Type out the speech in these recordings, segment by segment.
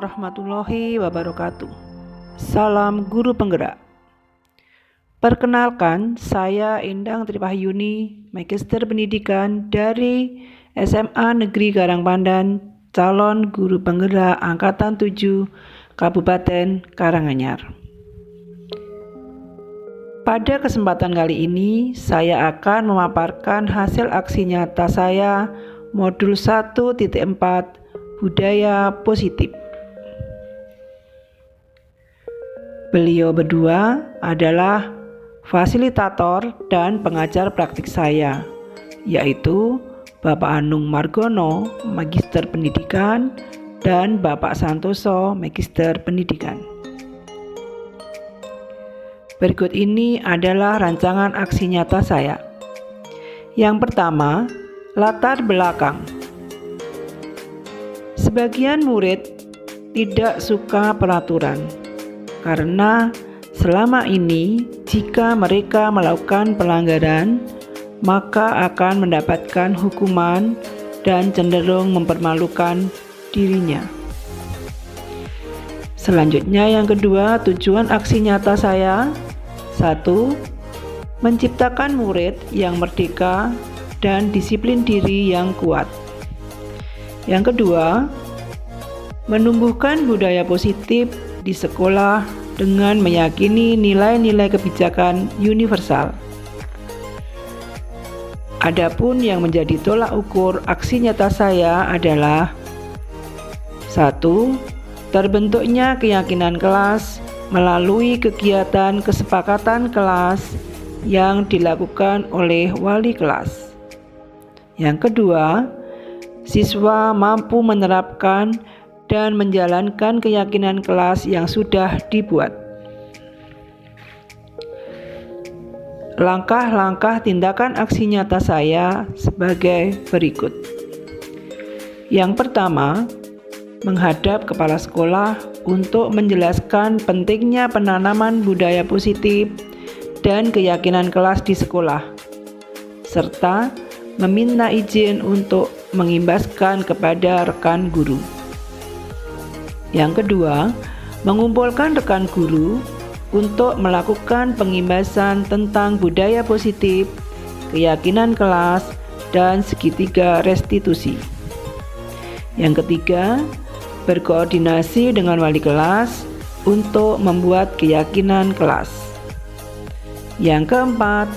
warahmatullahi wabarakatuh. Salam Guru Penggerak. Perkenalkan, saya Endang Triwahyuni, Magister Pendidikan dari SMA Negeri Karangpandan, calon Guru Penggerak Angkatan 7 Kabupaten Karanganyar. Pada kesempatan kali ini, saya akan memaparkan hasil aksi nyata saya Modul 1.4 Budaya Positif. Beliau berdua adalah fasilitator dan pengajar praktik saya, yaitu Bapak Anung Margono, Magister Pendidikan, dan Bapak Santoso, Magister Pendidikan. Berikut ini adalah rancangan aksi nyata saya. Yang pertama, latar belakang. Sebagian murid tidak suka peraturan karena selama ini jika mereka melakukan pelanggaran maka akan mendapatkan hukuman dan cenderung mempermalukan dirinya. Selanjutnya yang kedua, tujuan aksi nyata saya. 1. Menciptakan murid yang merdeka dan disiplin diri yang kuat. Yang kedua, menumbuhkan budaya positif di sekolah dengan meyakini nilai-nilai kebijakan universal. Adapun yang menjadi tolak ukur aksi nyata saya adalah 1. Terbentuknya keyakinan kelas melalui kegiatan kesepakatan kelas yang dilakukan oleh wali kelas. Yang kedua, siswa mampu menerapkan dan menjalankan keyakinan kelas yang sudah dibuat. Langkah-langkah tindakan aksi nyata saya sebagai berikut. Yang pertama, menghadap kepala sekolah untuk menjelaskan pentingnya penanaman budaya positif dan keyakinan kelas di sekolah, serta meminta izin untuk mengimbaskan kepada rekan guru. Yang kedua, mengumpulkan rekan guru untuk melakukan pengimbasan tentang budaya positif, keyakinan kelas, dan segitiga restitusi. Yang ketiga, berkoordinasi dengan wali kelas untuk membuat keyakinan kelas. Yang keempat,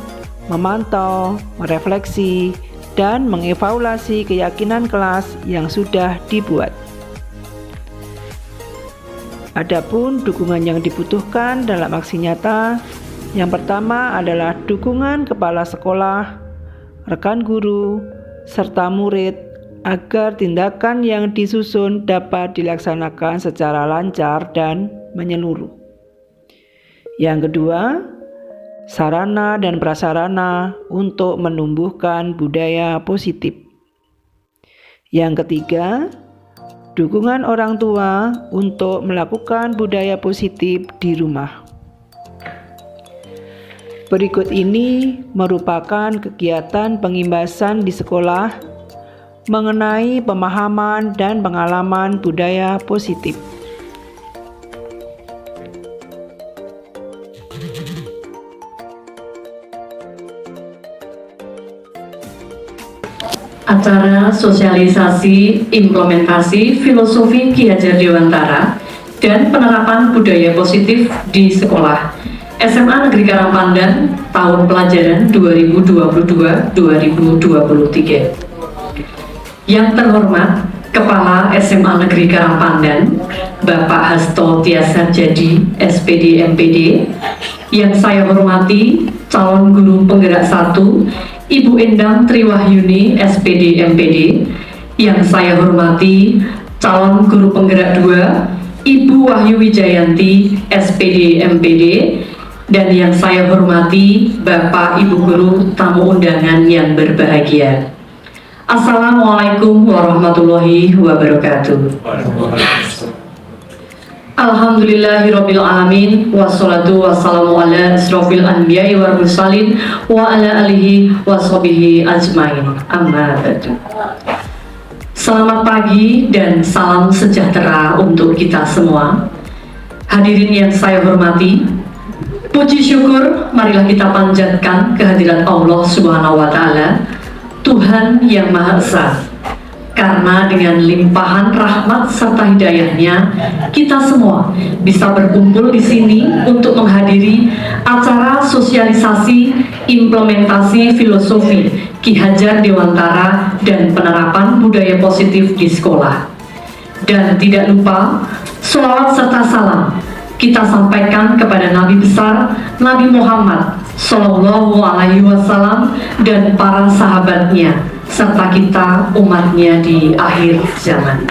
memantau, merefleksi, dan mengevaluasi keyakinan kelas yang sudah dibuat. Adapun dukungan yang dibutuhkan dalam aksi nyata, yang pertama adalah dukungan kepala sekolah, rekan guru, serta murid agar tindakan yang disusun dapat dilaksanakan secara lancar dan menyeluruh. Yang kedua, sarana dan prasarana untuk menumbuhkan budaya positif. Yang ketiga, dukungan orang tua untuk melakukan budaya positif di rumah. Berikut ini merupakan kegiatan pengimbasan di sekolah mengenai pemahaman dan pengalaman budaya positif. Acara sosialisasi implementasi filosofi Ki Hajar Dewantara dan penerapan budaya positif di sekolah SMA Negeri Karangpandan tahun pelajaran 2022-2023. Yang terhormat Kepala SMA Negeri Karangpandan Bapak Hasto Tiasa Jadi SPD MPD, yang saya hormati calon guru penggerak 1 Ibu Endang Triwahyuni SPD MPD, yang saya hormati calon guru penggerak 2 Ibu Wahyu Wijayanti SPD MPD, dan yang saya hormati Bapak Ibu guru tamu undangan yang berbahagia. Assalamualaikum warahmatullahi wabarakatuh. Alhamdulillahirabbil alamin, wassalatu wassalamu ala asrofil anbiya'i wal mursalin wa ala alihi washabihi ajmain. Amma ba'du. Selamat pagi dan salam sejahtera untuk kita semua. Hadirin yang saya hormati, puji syukur marilah kita panjatkan kehadirat Allah Subhanahu wa Ta'ala, Tuhan yang Maha Esa. Karena dengan limpahan rahmat serta hidayahnya, kita semua bisa berkumpul di sini untuk menghadiri acara sosialisasi implementasi filosofi Ki Hajar Dewantara dan penerapan budaya positif di sekolah. Dan tidak lupa, sholawat serta salam kita sampaikan kepada Nabi besar Nabi Muhammad Sallallahu Alaihi Wasallam dan para sahabatnya serta kita umatnya di akhir zaman.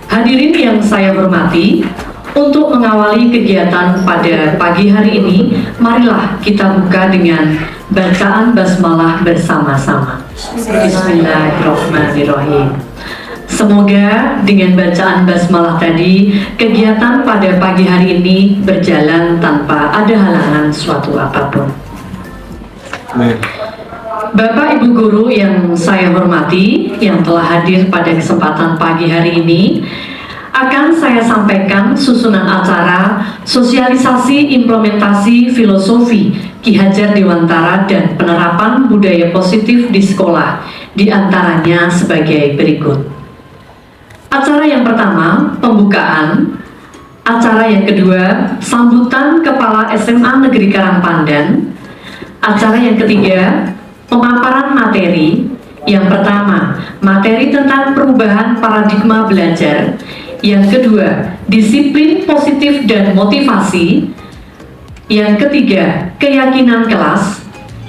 Hadirin yang saya hormati, untuk mengawali kegiatan pada pagi hari ini, marilah kita buka dengan bacaan basmalah bersama-sama. Bismillahirrahmanirrahim. Semoga dengan bacaan basmalah tadi, kegiatan pada pagi hari ini berjalan tanpa ada halangan suatu apapun. Amin. Bapak Ibu Guru yang saya hormati, yang telah hadir pada kesempatan pagi hari ini, akan saya sampaikan susunan acara sosialisasi implementasi filosofi Ki Hajar Dewantara dan penerapan budaya positif di sekolah, di antaranya sebagai berikut. Acara yang pertama, pembukaan. Acara yang kedua, sambutan Kepala SMA Negeri Karangpandan. Acara yang ketiga, pemaparan materi. Yang pertama, materi tentang perubahan paradigma belajar. Yang kedua, disiplin positif dan motivasi. Yang ketiga, keyakinan kelas.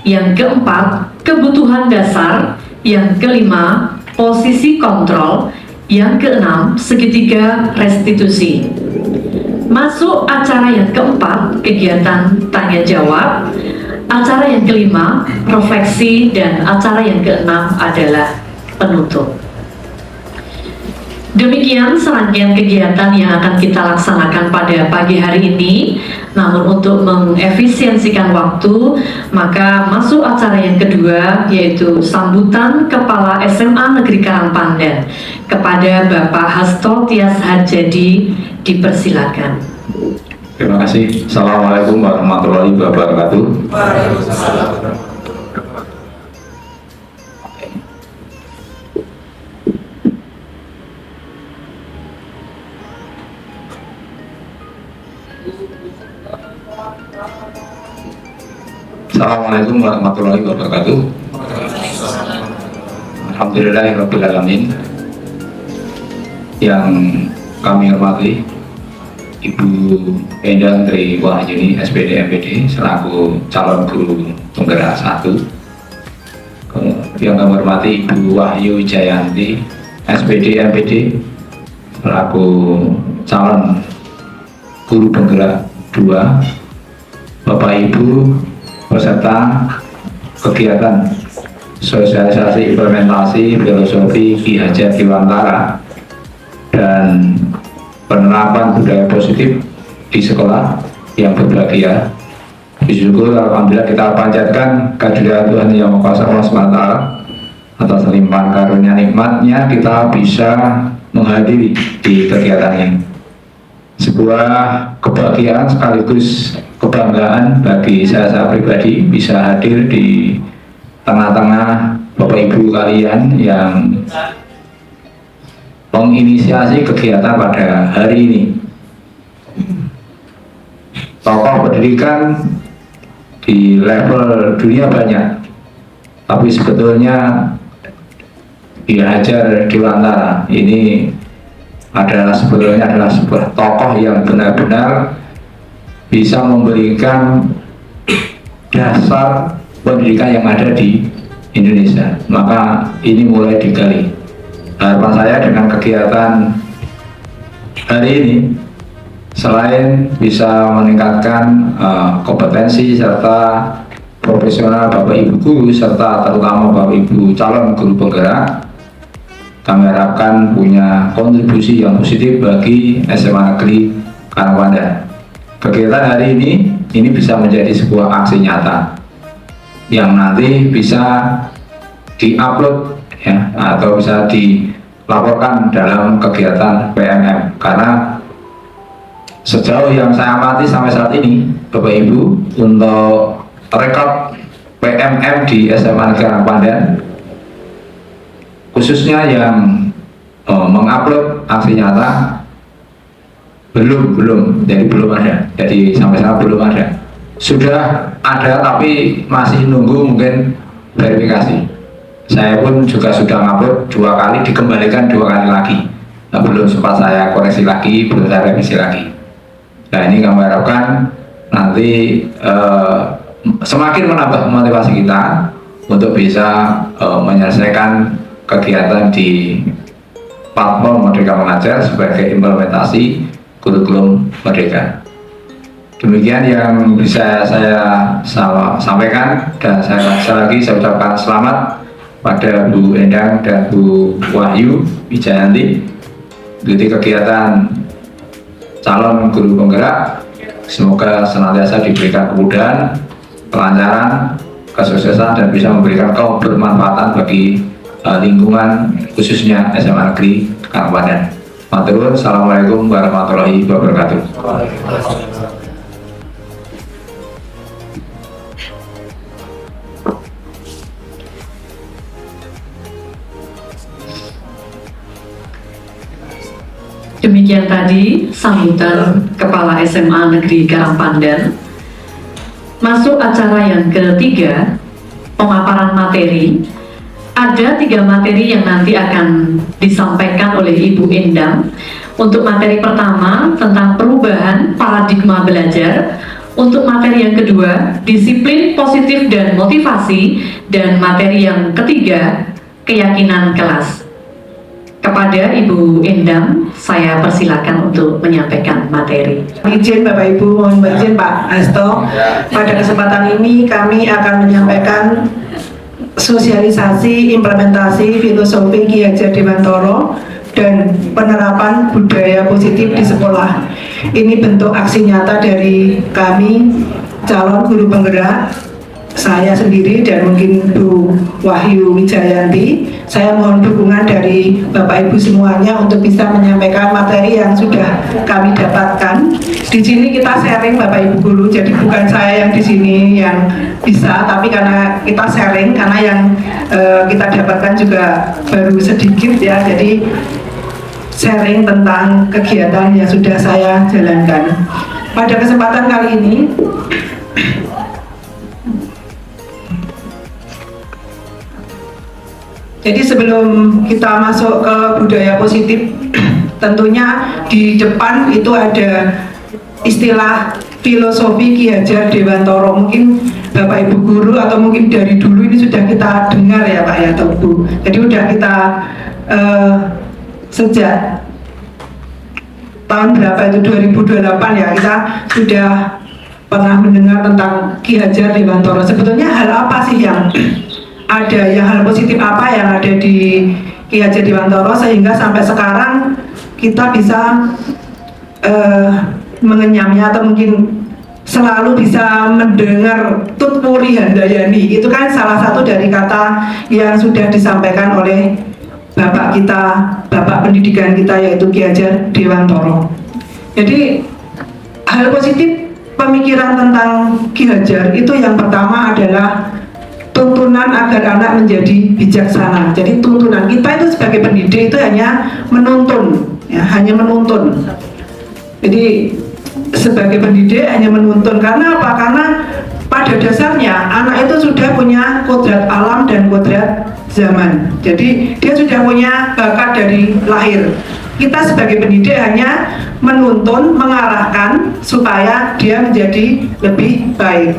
Yang keempat, kebutuhan dasar. Yang kelima, posisi kontrol. Yang keenam, segitiga restitusi. Masuk acara yang keempat, kegiatan tanya jawab. Acara yang kelima, refleksi, dan acara yang keenam adalah penutup. Demikian serangkaian kegiatan yang akan kita laksanakan pada pagi hari ini. Namun untuk mengefisiensikan waktu, maka masuk acara yang kedua, yaitu sambutan Kepala SMA Negeri Karangpandan kepada Bapak Hasto Tias Hadjadi, dipersilakan. Terima kasih. Assalamualaikum warahmatullahi wabarakatuh. Assalamualaikum warahmatullahi wabarakatuh. Alhamdulillahirabbil alamin. Yang kami hormati Ibu Endang Tri Wahyuni SPD MPD selaku calon guru penggerak 1. Yang kami hormati Ibu Wahyu Jayanti SPD MPD selaku calon guru penggerak 2. Bapak Ibu peserta kegiatan sosialisasi implementasi filosofi Ki Hajar Dewantara dan penerapan budaya positif di sekolah yang berbahagia. Bersyukur alhamdulillah kita panjatkan kehadirat Tuhan Yang Maha Kuasa Allah SWT atas limpahan karunia nikmatnya kita bisa menghadiri di kegiatan ini. Sebuah kebahagiaan sekaligus kebanggaan bagi saya pribadi bisa hadir di tengah-tengah Bapak Ibu kalian yang menginisiasi kegiatan pada hari ini. Tokoh pendidikan di level dunia banyak, tapi sebetulnya Ki Hajar Dewantara ini sebetulnya adalah sebuah tokoh yang benar-benar bisa memberikan dasar pendidikan yang ada di Indonesia. Maka ini mulai digali. Harapan saya dengan kegiatan hari ini, selain bisa meningkatkan kompetensi serta profesional Bapak Ibu guru serta terutama Bapak Ibu calon guru penggerak, kami harapkan punya kontribusi yang positif bagi SMA Negeri Karangpandan. Kegiatan hari ini bisa menjadi sebuah aksi nyata yang nanti bisa diupload ya, atau bisa dilaporkan dalam kegiatan PMM. Karena sejauh yang saya amati sampai saat ini, Bapak Ibu, untuk rekod PMM di SMA Negeri Karangpandan, khususnya yang mengupload aksi nyata, belum ada. Jadi sampai sekarang belum ada. Sudah ada tapi masih nunggu mungkin verifikasi. Saya pun juga sudah ngupload 2 kali, dikembalikan 2 kali lagi. Nah, belum sempat saya koreksi lagi, belum saya revisi lagi. Nah, ini kami harapkan nanti semakin menambah motivasi kita untuk bisa menyelesaikan kegiatan di platform Merdeka Mengajar sebagai implementasi kurikulum Merdeka. Demikian yang bisa saya sampaikan, dan saya ucapkan selamat pada Bu Endang dan Bu Wahyu Wijayanti mengikuti kegiatan calon guru penggerak. Semoga senantiasa diberikan kemudahan, kelancaran, kesuksesan, dan bisa memberikan kebermanfaatan bagi lingkungan khususnya SMA Negeri Karangpandan. Matur, assalamualaikum warahmatullahi wabarakatuh. Demikian tadi sambutan Kepala SMA Negeri Karangpandan. Masuk acara yang ketiga, pemaparan materi. Ada 3 materi yang nanti akan disampaikan oleh Ibu Endang. Untuk materi pertama tentang perubahan paradigma belajar. Untuk materi yang kedua, disiplin positif dan motivasi. Dan materi yang ketiga, keyakinan kelas. Kepada Ibu Endang, saya persilakan untuk menyampaikan materi. Izin Bapak Ibu, mohon izin Pak Hasto. Pada kesempatan ini kami akan menyampaikan sosialisasi implementasi filosofi Ki Hajar Dewantara dan penerapan budaya positif di sekolah. Ini bentuk aksi nyata dari kami calon guru penggerak, saya sendiri dan mungkin Bu Wahyu Wijayanti. Saya mohon dukungan dari Bapak Ibu semuanya untuk bisa menyampaikan materi yang sudah kami dapatkan. Di sini kita sharing Bapak Ibu guru, jadi bukan saya yang di sini yang bisa, tapi karena kita sharing, karena yang kita dapatkan juga baru sedikit ya, jadi sharing tentang kegiatan yang sudah saya jalankan. Pada kesempatan kali ini, jadi sebelum kita masuk ke budaya positif, tentunya di depan itu ada istilah filosofi Ki Hajar Dewantara. Mungkin Bapak Ibu guru atau mungkin dari dulu ini sudah kita dengar ya Pak ya atau Bu. Jadi sudah kita sejak tahun berapa itu 2028 ya, kita sudah pernah mendengar tentang Ki Hajar Dewantara. Sebetulnya hal apa sih yang ada, yang hal positif apa yang ada di Ki Hajar Dewantara sehingga sampai sekarang kita bisa mengenyamnya atau mungkin selalu bisa mendengar Tutpuri Handayani. Itu kan salah satu dari kata yang sudah disampaikan oleh Bapak kita, Bapak pendidikan kita, yaitu Ki Hajar Dewantara. Jadi hal positif pemikiran tentang Ki Hajar itu yang pertama adalah tuntunan agar anak menjadi bijaksana. Jadi tuntunan kita itu sebagai pendidik itu hanya menuntun, ya, hanya menuntun. Jadi sebagai pendidik hanya menuntun. Karena apa? Karena pada dasarnya anak itu sudah punya kodrat alam dan kodrat zaman. Jadi dia sudah punya bakat dari lahir. Kita sebagai pendidik hanya menuntun, mengarahkan supaya dia menjadi lebih baik.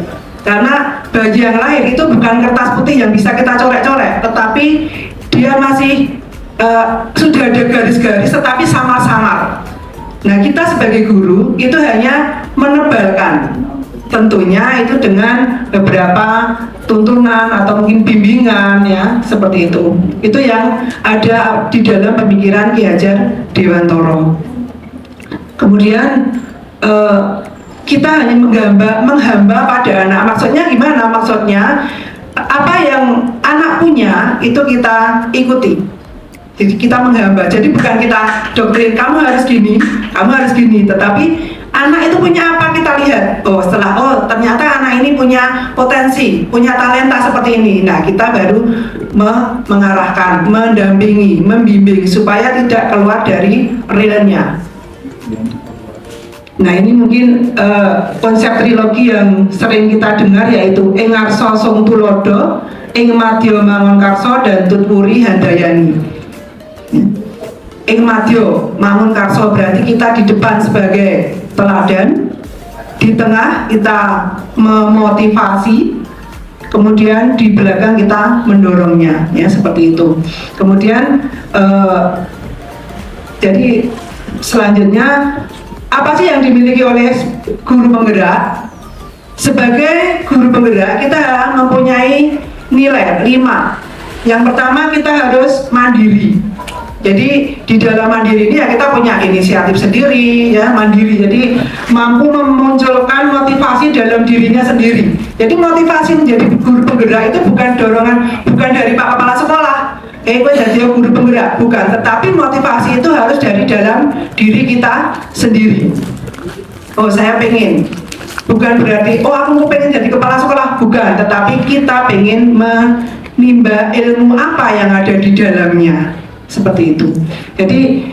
Karena bayi yang lahir itu bukan kertas putih yang bisa kita colek-colek, tetapi dia masih sudah ada garis-garis tetapi samar-samar. Nah, kita sebagai guru itu hanya menebalkan, tentunya itu dengan beberapa tuntunan atau mungkin bimbingan ya, seperti itu. Itu yang ada di dalam pemikiran Ki Hajar Dewantara. Kemudian kita hanya menghamba pada anak. Maksudnya gimana? Maksudnya apa yang anak punya anak itu kita ikuti. Jadi kita menghamba. Jadi bukan kita doktrin kamu harus gini, tetapi anak itu punya apa kita lihat. Ternyata anak ini punya potensi, punya talenta seperti ini. Nah, kita baru mengarahkan, mendampingi, membimbing supaya tidak keluar dari realnya. Nah, ini mungkin konsep trilogi yang sering kita dengar, yaitu ing ngarsa sung tulodo, ing madya mangun karsa, dan tutpuri handayani. Ing madya mangun karsa berarti kita di depan sebagai teladan, di tengah kita memotivasi, kemudian di belakang kita mendorongnya, ya seperti itu. Kemudian jadi selanjutnya apa sih yang dimiliki oleh guru penggerak? Sebagai guru penggerak kita mempunyai nilai 5. Yang pertama, kita harus mandiri. Jadi di dalam mandiri ini ya kita punya inisiatif sendiri, ya mandiri. Jadi mampu memunculkan motivasi dalam dirinya sendiri. Jadi motivasi menjadi guru penggerak itu bukan dorongan, bukan dari Pak Kepala Sekolah. Gue jadi guru penggerak, bukan. Tetapi motivasi itu harus dari dalam diri kita sendiri. Oh, saya pengen. Bukan berarti aku pengen jadi kepala sekolah, bukan. Tetapi kita pengen menimba ilmu apa yang ada di dalamnya. Seperti itu. Jadi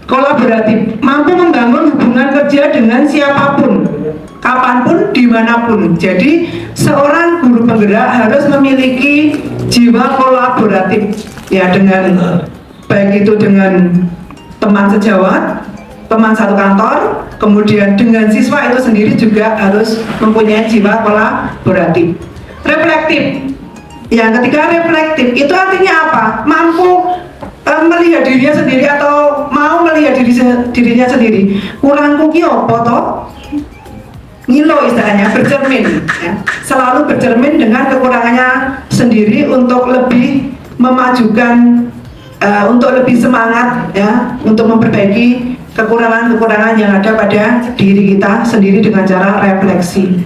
kolaboratif, mampu membangun hubungan kerja dengan siapapun, kapanpun, dimanapun. Jadi seorang guru penggerak harus memiliki jiwa kolaboratif, ya, dengan baik itu dengan teman sejawat, teman satu kantor, kemudian dengan siswa itu sendiri juga harus mempunyai jiwa kolaboratif. Reflektif. Yang ketiga, reflektif itu artinya apa? Mampu melihat dirinya sendiri atau mau melihat dirinya sendiri. Kurangku ki opo to? Ngilo istilahnya, bercermin, ya. Selalu bercermin dengan kekurangannya sendiri untuk lebih memajukan, untuk lebih semangat, ya, untuk memperbaiki kekurangan-kekurangan yang ada pada diri kita sendiri dengan cara refleksi.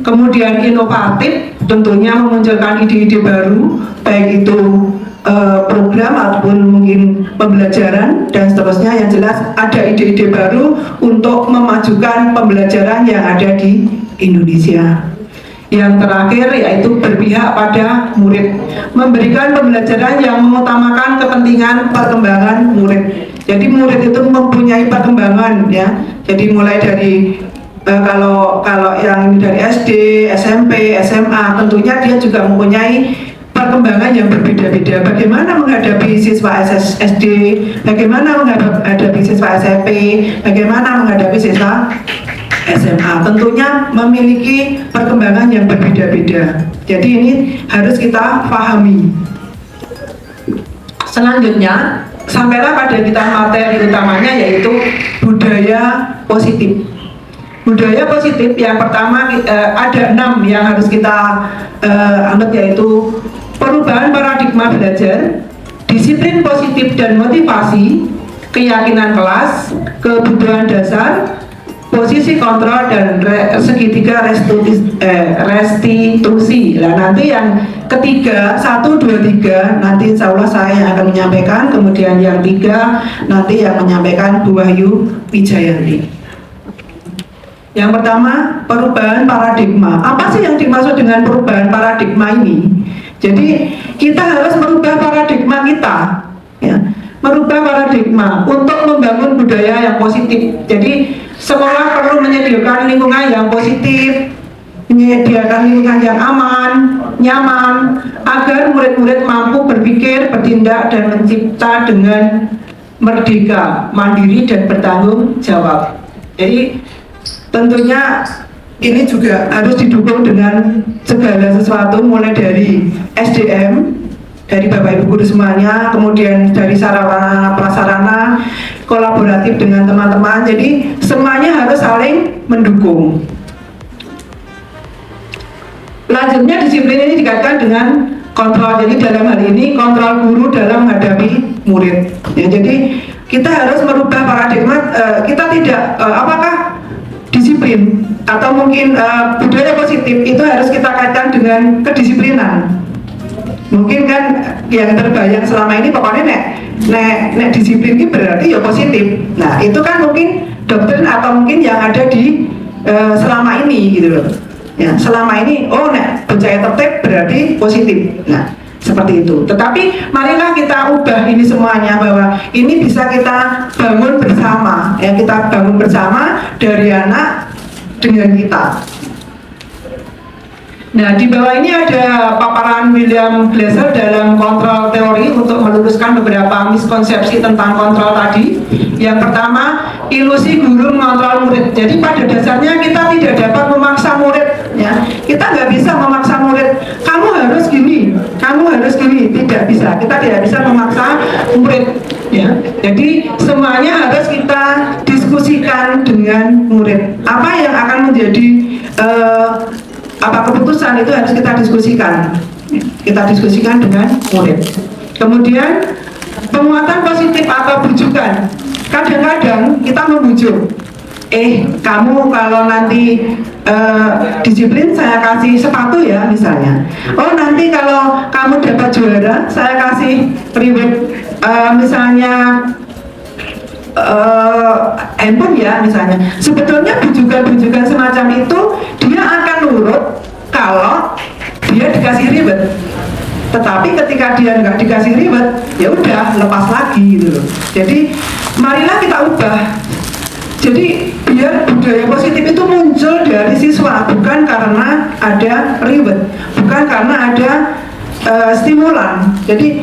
Kemudian inovatif, tentunya memunculkan ide-ide baru, baik itu program ataupun mungkin pembelajaran dan seterusnya. Yang jelas ada ide-ide baru untuk memajukan pembelajaran yang ada di Indonesia. Yang terakhir yaitu berpihak pada murid, memberikan pembelajaran yang mengutamakan kepentingan perkembangan murid. Jadi murid itu mempunyai perkembangan, ya. Jadi mulai dari kalau yang dari SD, SMP, SMA, tentunya dia juga mempunyai perkembangan yang berbeda-beda. Bagaimana menghadapi siswa SD, bagaimana menghadapi siswa SMP, bagaimana menghadapi siswa SMA, tentunya memiliki perkembangan yang berbeda-beda. Jadi ini harus kita pahami. Selanjutnya, sampailah pada kita materi utamanya, yaitu budaya positif. Budaya positif yang pertama ada 6 yang harus kita anut, yaitu perubahan paradigma belajar, disiplin positif dan motivasi, keyakinan kelas, kebutuhan dasar, posisi kontrol, dan segitiga restitusi. Nah, nanti yang ketiga 1, 2, 3 nanti insya Allah saya yang akan menyampaikan. Kemudian yang 3 nanti yang menyampaikan Bu Wahyu Wijayanti. Yang pertama, perubahan paradigma. Apa sih yang dimaksud dengan perubahan paradigma ini? Jadi kita harus merubah paradigma kita, ya, merubah paradigma untuk membangun budaya yang positif. Jadi sekolah perlu menyediakan lingkungan yang positif, menyediakan lingkungan yang aman, nyaman, agar murid-murid mampu berpikir, bertindak, dan mencipta dengan merdeka, mandiri, dan bertanggung jawab. Jadi tentunya ini juga harus didukung dengan segala sesuatu, mulai dari SDM, dari Bapak Ibu Guru semuanya, kemudian dari sarana prasarana, kolaboratif dengan teman-teman. Jadi semuanya harus saling mendukung. Selanjutnya, disiplin ini dikaitkan dengan kontrol. Jadi dalam hal ini kontrol guru dalam menghadapi murid. Ya, jadi kita harus merubah paradigma. Kita tidak apakah disiplin atau mungkin budaya positif itu harus kita kaitkan dengan kedisiplinan. Mungkin kan yang terbayang selama ini pokoknya nek disiplin ini berarti ya positif. Nah itu kan mungkin doktrin atau mungkin yang ada di selama ini gitu loh. Ya, selama ini nek percaya tertib berarti positif. Nah seperti itu. Tetapi marilah kita ubah ini semuanya, bahwa ini bisa kita bangun bersama. Ya, kita bangun bersama dari anak dengan kita. Nah, di bawah ini ada paparan William Glasser dalam kontrol teori untuk meluruskan beberapa miskonsepsi tentang kontrol tadi. Yang pertama, ilusi guru mengontrol murid. Jadi pada dasarnya kita tidak dapat memaksa murid, ya. Kita nggak bisa memaksa murid. Kamu harus gini, kamu harus gini. Tidak bisa. Kita tidak bisa memaksa murid, ya. Jadi semuanya harus kita diskusikan dengan murid. Apa yang akan menjadi apa keputusan itu harus kita diskusikan dengan murid. Kemudian penguatan positif atau bujukan. Kadang-kadang kita membujuk, kamu kalau nanti disiplin saya kasih sepatu ya misalnya. Oh nanti kalau kamu dapat juara saya kasih reward misalnya handphone ya misalnya. Sebetulnya bujukan-bujukan semacam itu dia akan nurut kalau dia dikasih reward. Tetapi ketika dia nggak dikasih reward, ya udah lepas lagi gitu loh. Jadi marilah kita ubah. Jadi biar budaya positif itu muncul dari siswa, bukan karena ada reward, bukan karena ada stimulan. Jadi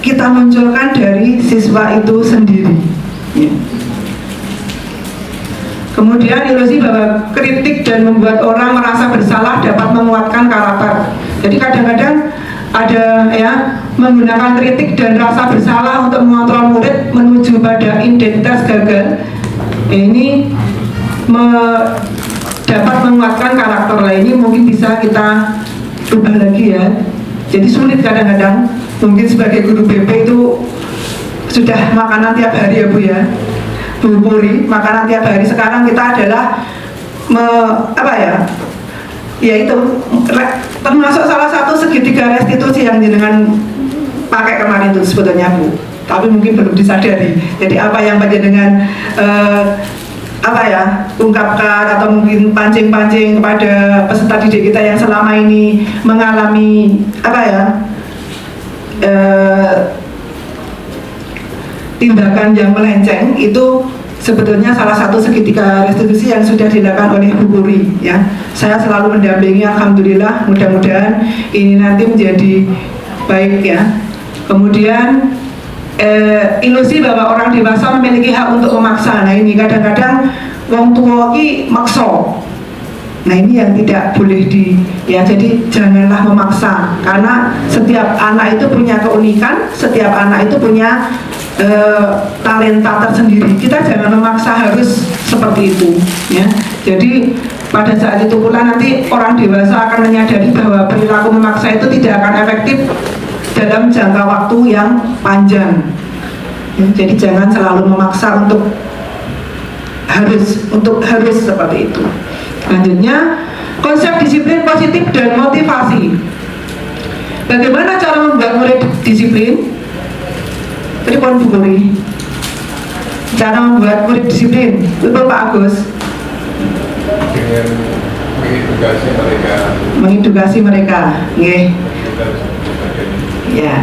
kita munculkan dari siswa itu sendiri. Ya. Kemudian ilusi bahwa kritik dan membuat orang merasa bersalah dapat menguatkan karakter. Jadi kadang-kadang ada ya menggunakan kritik dan rasa bersalah untuk mengontrol murid menuju pada identitas gagal. Ini dapat menguatkan karakter. Ini mungkin bisa kita ubah lagi ya. Jadi sulit kadang-kadang. Mungkin sebagai guru BP itu sudah makanan tiap hari ya Bu ya. Bu Puri, makanan tiap hari. Sekarang kita adalah yaitu termasuk salah satu segitiga restitusi yang dengan pakai kemarin itu sebetulnya Bu, tapi mungkin belum disadari. Jadi apa yang dengan ungkapkan atau mungkin pancing-pancing kepada peserta didik kita yang selama ini mengalami tindakan yang melenceng, itu sebetulnya salah satu segitiga restitusi yang sudah dilakukan oleh Bu Puri ya. Saya selalu mendampingi, alhamdulillah, mudah-mudahan ini nanti menjadi baik ya. Kemudian ilusi bahwa orang dewasa memiliki hak untuk memaksa. Nah ini kadang-kadang wong tua ki makso. Nah ini yang tidak boleh jadi janganlah memaksa, karena setiap anak itu punya keunikan, setiap anak itu punya talenta tersendiri. Kita jangan memaksa harus seperti itu ya. Jadi pada saat itu pula nanti orang dewasa akan menyadari bahwa perilaku memaksa itu tidak akan efektif dalam jangka waktu yang panjang ya. Jadi jangan selalu memaksa untuk harus seperti itu. Selanjutnya, konsep disiplin positif dan motivasi. Bagaimana cara membuat murid disiplin? Tadi Bu Puri. Cara membuat murid disiplin, itu Pak Agus. Dengan mengedukasi mereka. Okay. Ya,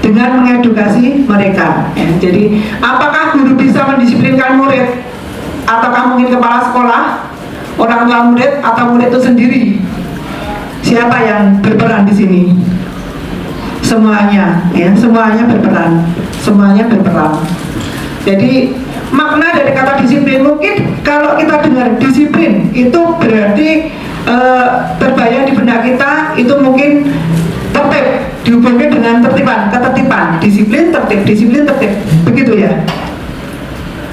dengan mengedukasi mereka. Ya. Jadi, apakah guru bisa mendisiplinkan murid? Ataukah mungkin kepala sekolah, orang tua murid, atau murid itu sendiri? Siapa yang berperan di sini? Semuanya, ya, semuanya berperan. Jadi makna dari kata disiplin, mungkin kalau kita dengar disiplin itu berarti terbayang di benak kita itu mungkin tertib, dihubungkan dengan ketertiban, disiplin tertib, begitu ya.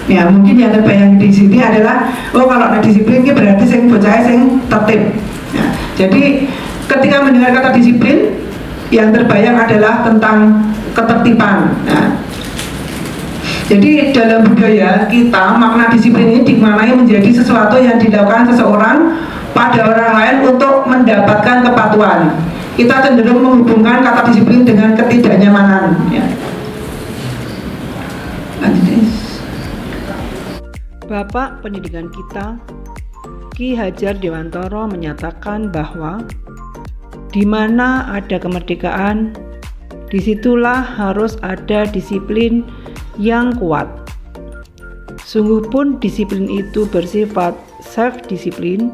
Ya mungkin yang terbayang di sini adalah kalau ada disiplin ini berarti sing bocah sing tertib. Ya, jadi ketika mendengar kata disiplin, yang terbayang adalah tentang ketertiban. Nah, jadi dalam budaya kita makna disiplin ini dimaknai menjadi sesuatu yang dilakukan seseorang pada orang lain untuk mendapatkan kepatuhan. kita cenderung menghubungkan kata disiplin dengan ketidaknyamanan. Ya. Bapak pendidikan kita, Ki Hajar Dewantoro, menyatakan bahwa di mana ada kemerdekaan, disitulah harus ada disiplin yang kuat. Sungguh pun disiplin itu bersifat self-disiplin,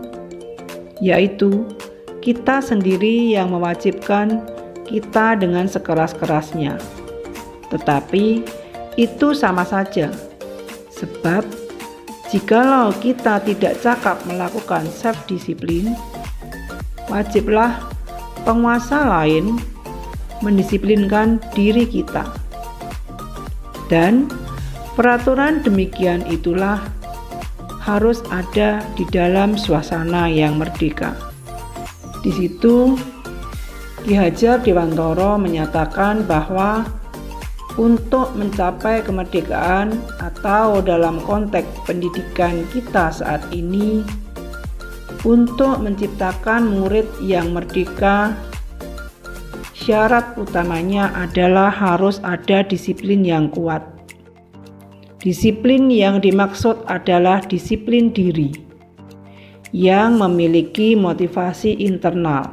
yaitu kita sendiri yang mewajibkan kita dengan sekeras-kerasnya. Tetapi itu sama saja, sebab jikalau kita tidak cakap melakukan self-disiplin, wajiblah penguasa lain mendisiplinkan diri kita. Dan peraturan demikian itulah harus ada di dalam suasana yang merdeka. Di situ Ki Hajar Dewantoro menyatakan bahwa untuk mencapai kemerdekaan atau dalam konteks pendidikan kita saat ini, untuk menciptakan murid yang merdeka, syarat utamanya adalah harus ada disiplin yang kuat. Disiplin yang dimaksud adalah disiplin diri yang memiliki motivasi internal.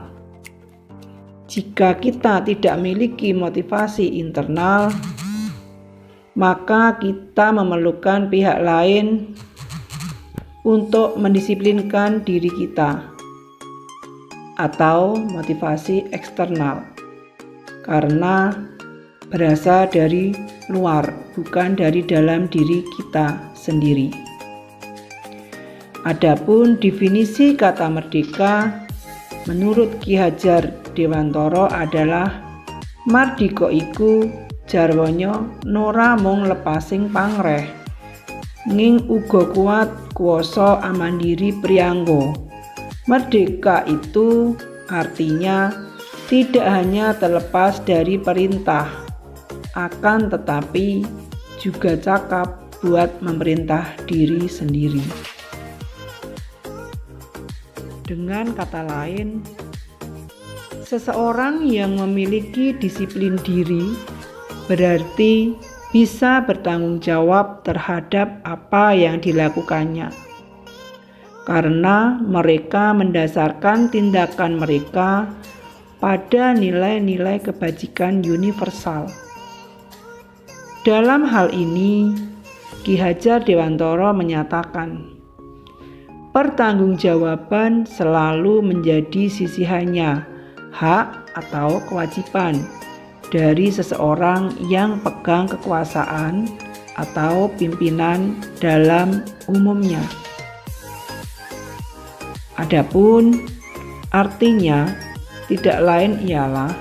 Jika kita tidak memiliki motivasi internal, maka kita memerlukan pihak lain untuk mendisiplinkan diri kita, atau motivasi eksternal, karena berasal dari luar, bukan dari dalam diri kita sendiri. Adapun definisi kata merdeka menurut Ki Hajar Dewantoro adalah mardika iku jarwanya nora mung lepasing pangreh, ning uga kuat kuwasa amandiri priyangga. Merdeka itu artinya tidak hanya terlepas dari perintah, akan tetapi juga cakap buat memerintah diri sendiri. Dengan kata lain, seseorang yang memiliki disiplin diri berarti bisa bertanggung jawab terhadap apa yang dilakukannya, karena mereka mendasarkan tindakan mereka pada nilai-nilai kebajikan universal. Dalam hal ini, Ki Hajar Dewantoro menyatakan, pertanggungjawaban selalu menjadi sisihannya hak atau kewajiban dari seseorang yang pegang kekuasaan atau pimpinan dalam umumnya. Adapun artinya tidak lain ialah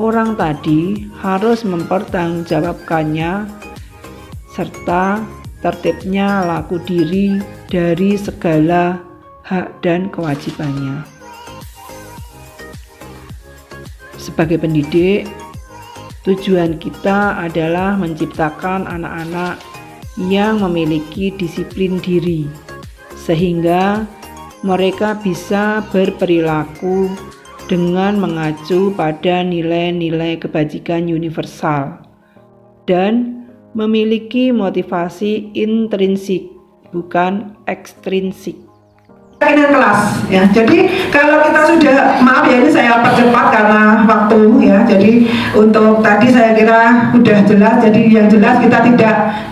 orang tadi harus mempertanggungjawabkannya serta tertibnya laku diri dari segala hak dan kewajibannya. Sebagai pendidik, tujuan kita adalah menciptakan anak-anak yang memiliki disiplin diri, sehingga mereka bisa berperilaku dengan mengacu pada nilai-nilai kebajikan universal dan memiliki motivasi intrinsik, bukan ekstrinsik. Keyakinan kelas ya. Jadi kalau kita sudah, maaf ya ini saya percepat karena waktu ya. Jadi untuk tadi saya kira sudah jelas. Jadi yang jelas kita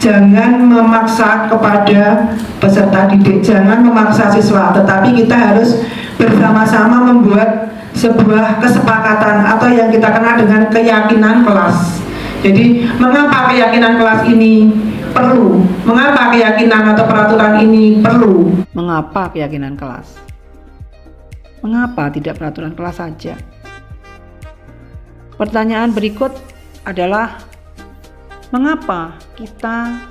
jangan memaksa kepada peserta didik, jangan memaksa siswa, tetapi kita harus bersama-sama membuat sebuah kesepakatan atau yang kita kenal dengan keyakinan kelas. Jadi mengapa keyakinan kelas ini perlu? Mengapa keyakinan atau peraturan ini perlu? Mengapa keyakinan kelas? Mengapa tidak peraturan kelas saja? Pertanyaan berikut adalah, mengapa kita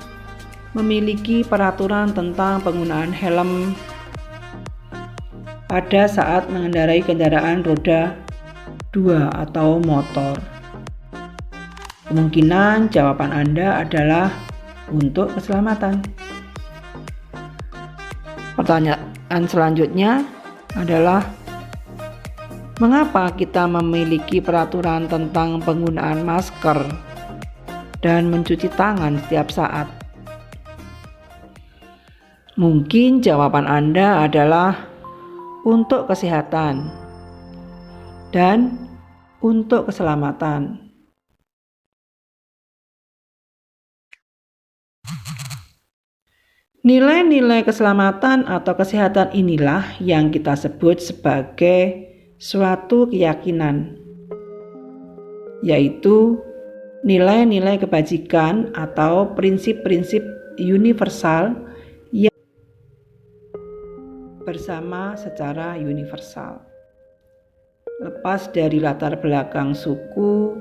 memiliki peraturan tentang penggunaan helm pada saat mengendarai kendaraan roda 2 atau motor? Kemungkinan jawaban Anda adalah untuk keselamatan. Pertanyaan selanjutnya adalah, Mengapa kita memiliki peraturan tentang penggunaan masker dan mencuci tangan setiap saat? Mungkin jawaban Anda adalah untuk kesehatan dan untuk keselamatan. Nilai-nilai keselamatan atau kesehatan inilah yang kita sebut sebagai suatu keyakinan, yaitu nilai-nilai kebajikan atau prinsip-prinsip universal yang bersama secara universal, lepas dari latar belakang suku,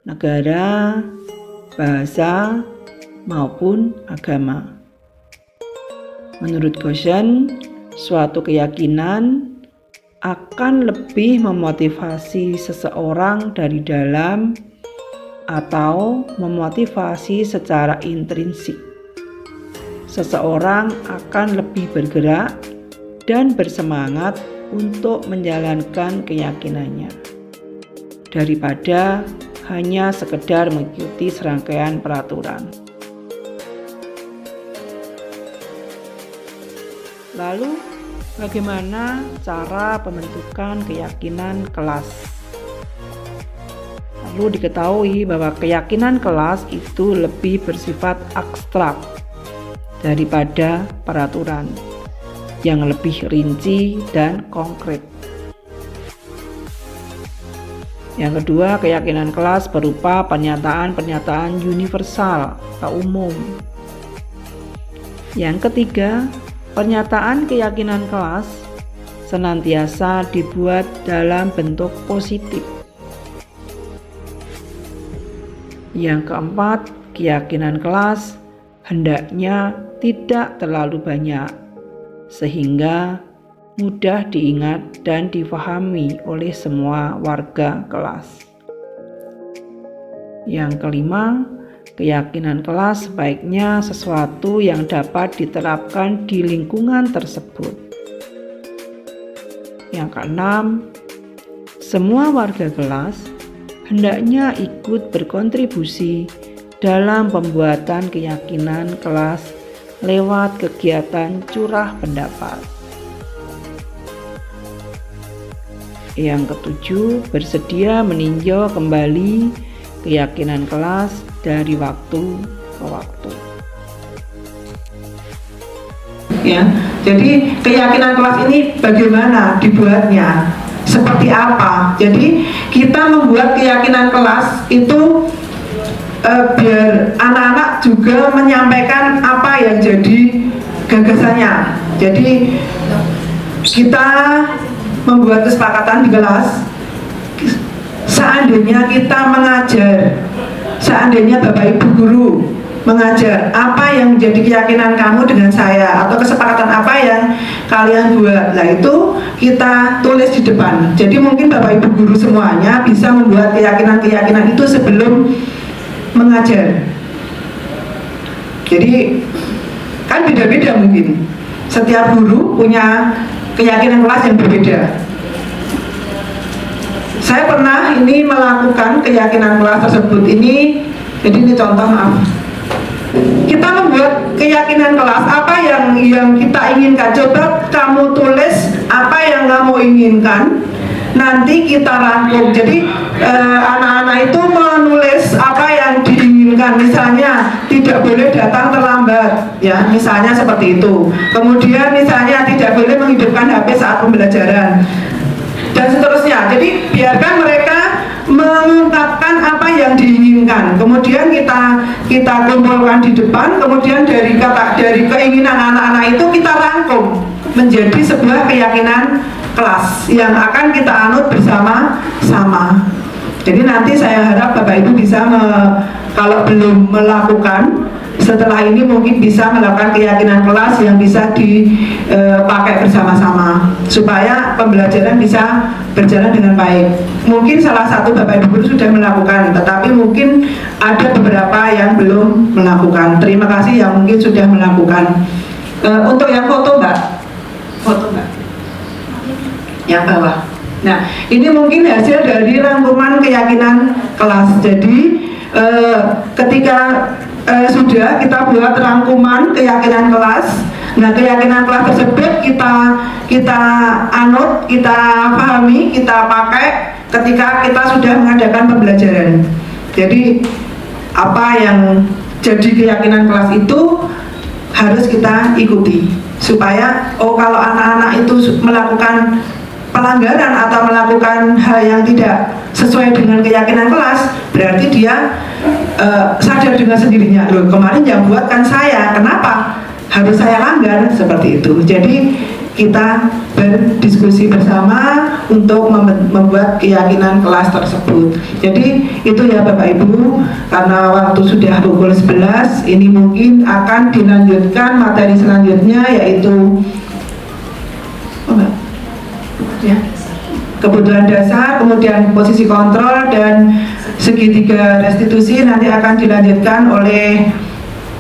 negara, bahasa, maupun agama. Menurut Goshen, suatu keyakinan akan lebih memotivasi seseorang dari dalam atau memotivasi secara intrinsik. Seseorang akan lebih bergerak dan bersemangat untuk menjalankan keyakinannya daripada hanya sekedar mengikuti serangkaian peraturan. Lalu, bagaimana cara pembentukan keyakinan kelas? Perlu diketahui bahwa keyakinan kelas itu lebih bersifat abstrak daripada peraturan yang lebih rinci dan konkret. Yang kedua, keyakinan kelas berupa pernyataan-pernyataan universal atau umum. Yang ketiga, pernyataan keyakinan kelas senantiasa dibuat dalam bentuk positif. Yang keempat, keyakinan kelas hendaknya tidak terlalu banyak, sehingga mudah diingat dan difahami oleh semua warga kelas. Yang kelima, keyakinan kelas sebaiknya sesuatu yang dapat diterapkan di lingkungan tersebut. Yang keenam, semua warga kelas hendaknya ikut berkontribusi dalam pembuatan keyakinan kelas lewat kegiatan curah pendapat. Yang ketujuh, bersedia meninjau kembali keyakinan kelas dari waktu ke waktu. Ya, jadi keyakinan kelas ini bagaimana dibuatnya? Seperti apa? Jadi kita membuat keyakinan kelas itu biar anak-anak juga menyampaikan apa yang jadi gagasannya. Jadi kita membuat kesepakatan di kelas, seandainya kita mengajar, seandainya Bapak Ibu guru mengajar, apa yang menjadi keyakinan kamu dengan saya, atau kesepakatan apa yang kalian buat, nah itu kita tulis di depan. Jadi mungkin Bapak Ibu guru semuanya bisa membuat keyakinan-keyakinan itu sebelum mengajar. Jadi kan beda-beda, mungkin setiap guru punya keyakinan kelas yang berbeda. Saya pernah ini melakukan keyakinan kelas tersebut ini. Jadi ini contoh, maaf. Kita membuat keyakinan kelas apa yang kita inginkan. Coba kamu tulis apa yang kamu inginkan, nanti kita rangkum. Jadi anak-anak itu menulis apa yang diinginkan. Misalnya tidak boleh datang terlambat, ya, misalnya seperti itu. Kemudian misalnya tidak boleh menghidupkan HP saat pembelajaran, dan seterusnya. Jadi biarkan mereka mengungkapkan apa yang diinginkan. Kemudian kita kumpulkan di depan. Kemudian dari keinginan anak-anak itu kita rangkum menjadi sebuah keyakinan kelas yang akan kita anut bersama-sama. Jadi nanti saya harap Bapak Ibu bisa kalau belum melakukan, setelah ini mungkin bisa melakukan keyakinan kelas yang bisa dipakai bersama-sama supaya pembelajaran bisa berjalan dengan baik. Mungkin salah satu Bapak Ibu guru sudah melakukan, tetapi mungkin ada beberapa yang belum melakukan. Terima kasih yang mungkin sudah melakukan. Untuk yang foto, Mbak, foto Mbak, yang bawah. Nah, ini mungkin hasil dari rangkuman keyakinan kelas. Jadi ketika sudah kita buat rangkuman keyakinan kelas, nah keyakinan kelas tersebut kita anut, kita pahami, kita pakai ketika kita sudah mengadakan pembelajaran. Jadi apa yang jadi keyakinan kelas itu harus kita ikuti supaya kalau anak-anak itu melakukan pelanggaran atau melakukan hal yang tidak sesuai dengan keyakinan kelas, berarti dia sadar dengan sendirinya, loh kemarin yang buat kan saya, kenapa harus saya langgar, seperti itu. Jadi kita berdiskusi bersama untuk membuat keyakinan kelas tersebut. Jadi itu ya Bapak Ibu, karena waktu sudah pukul 11, ini mungkin akan dilanjutkan materi selanjutnya, yaitu kebutuhan dasar, kemudian posisi kontrol, dan segitiga restitusi nanti akan dilanjutkan oleh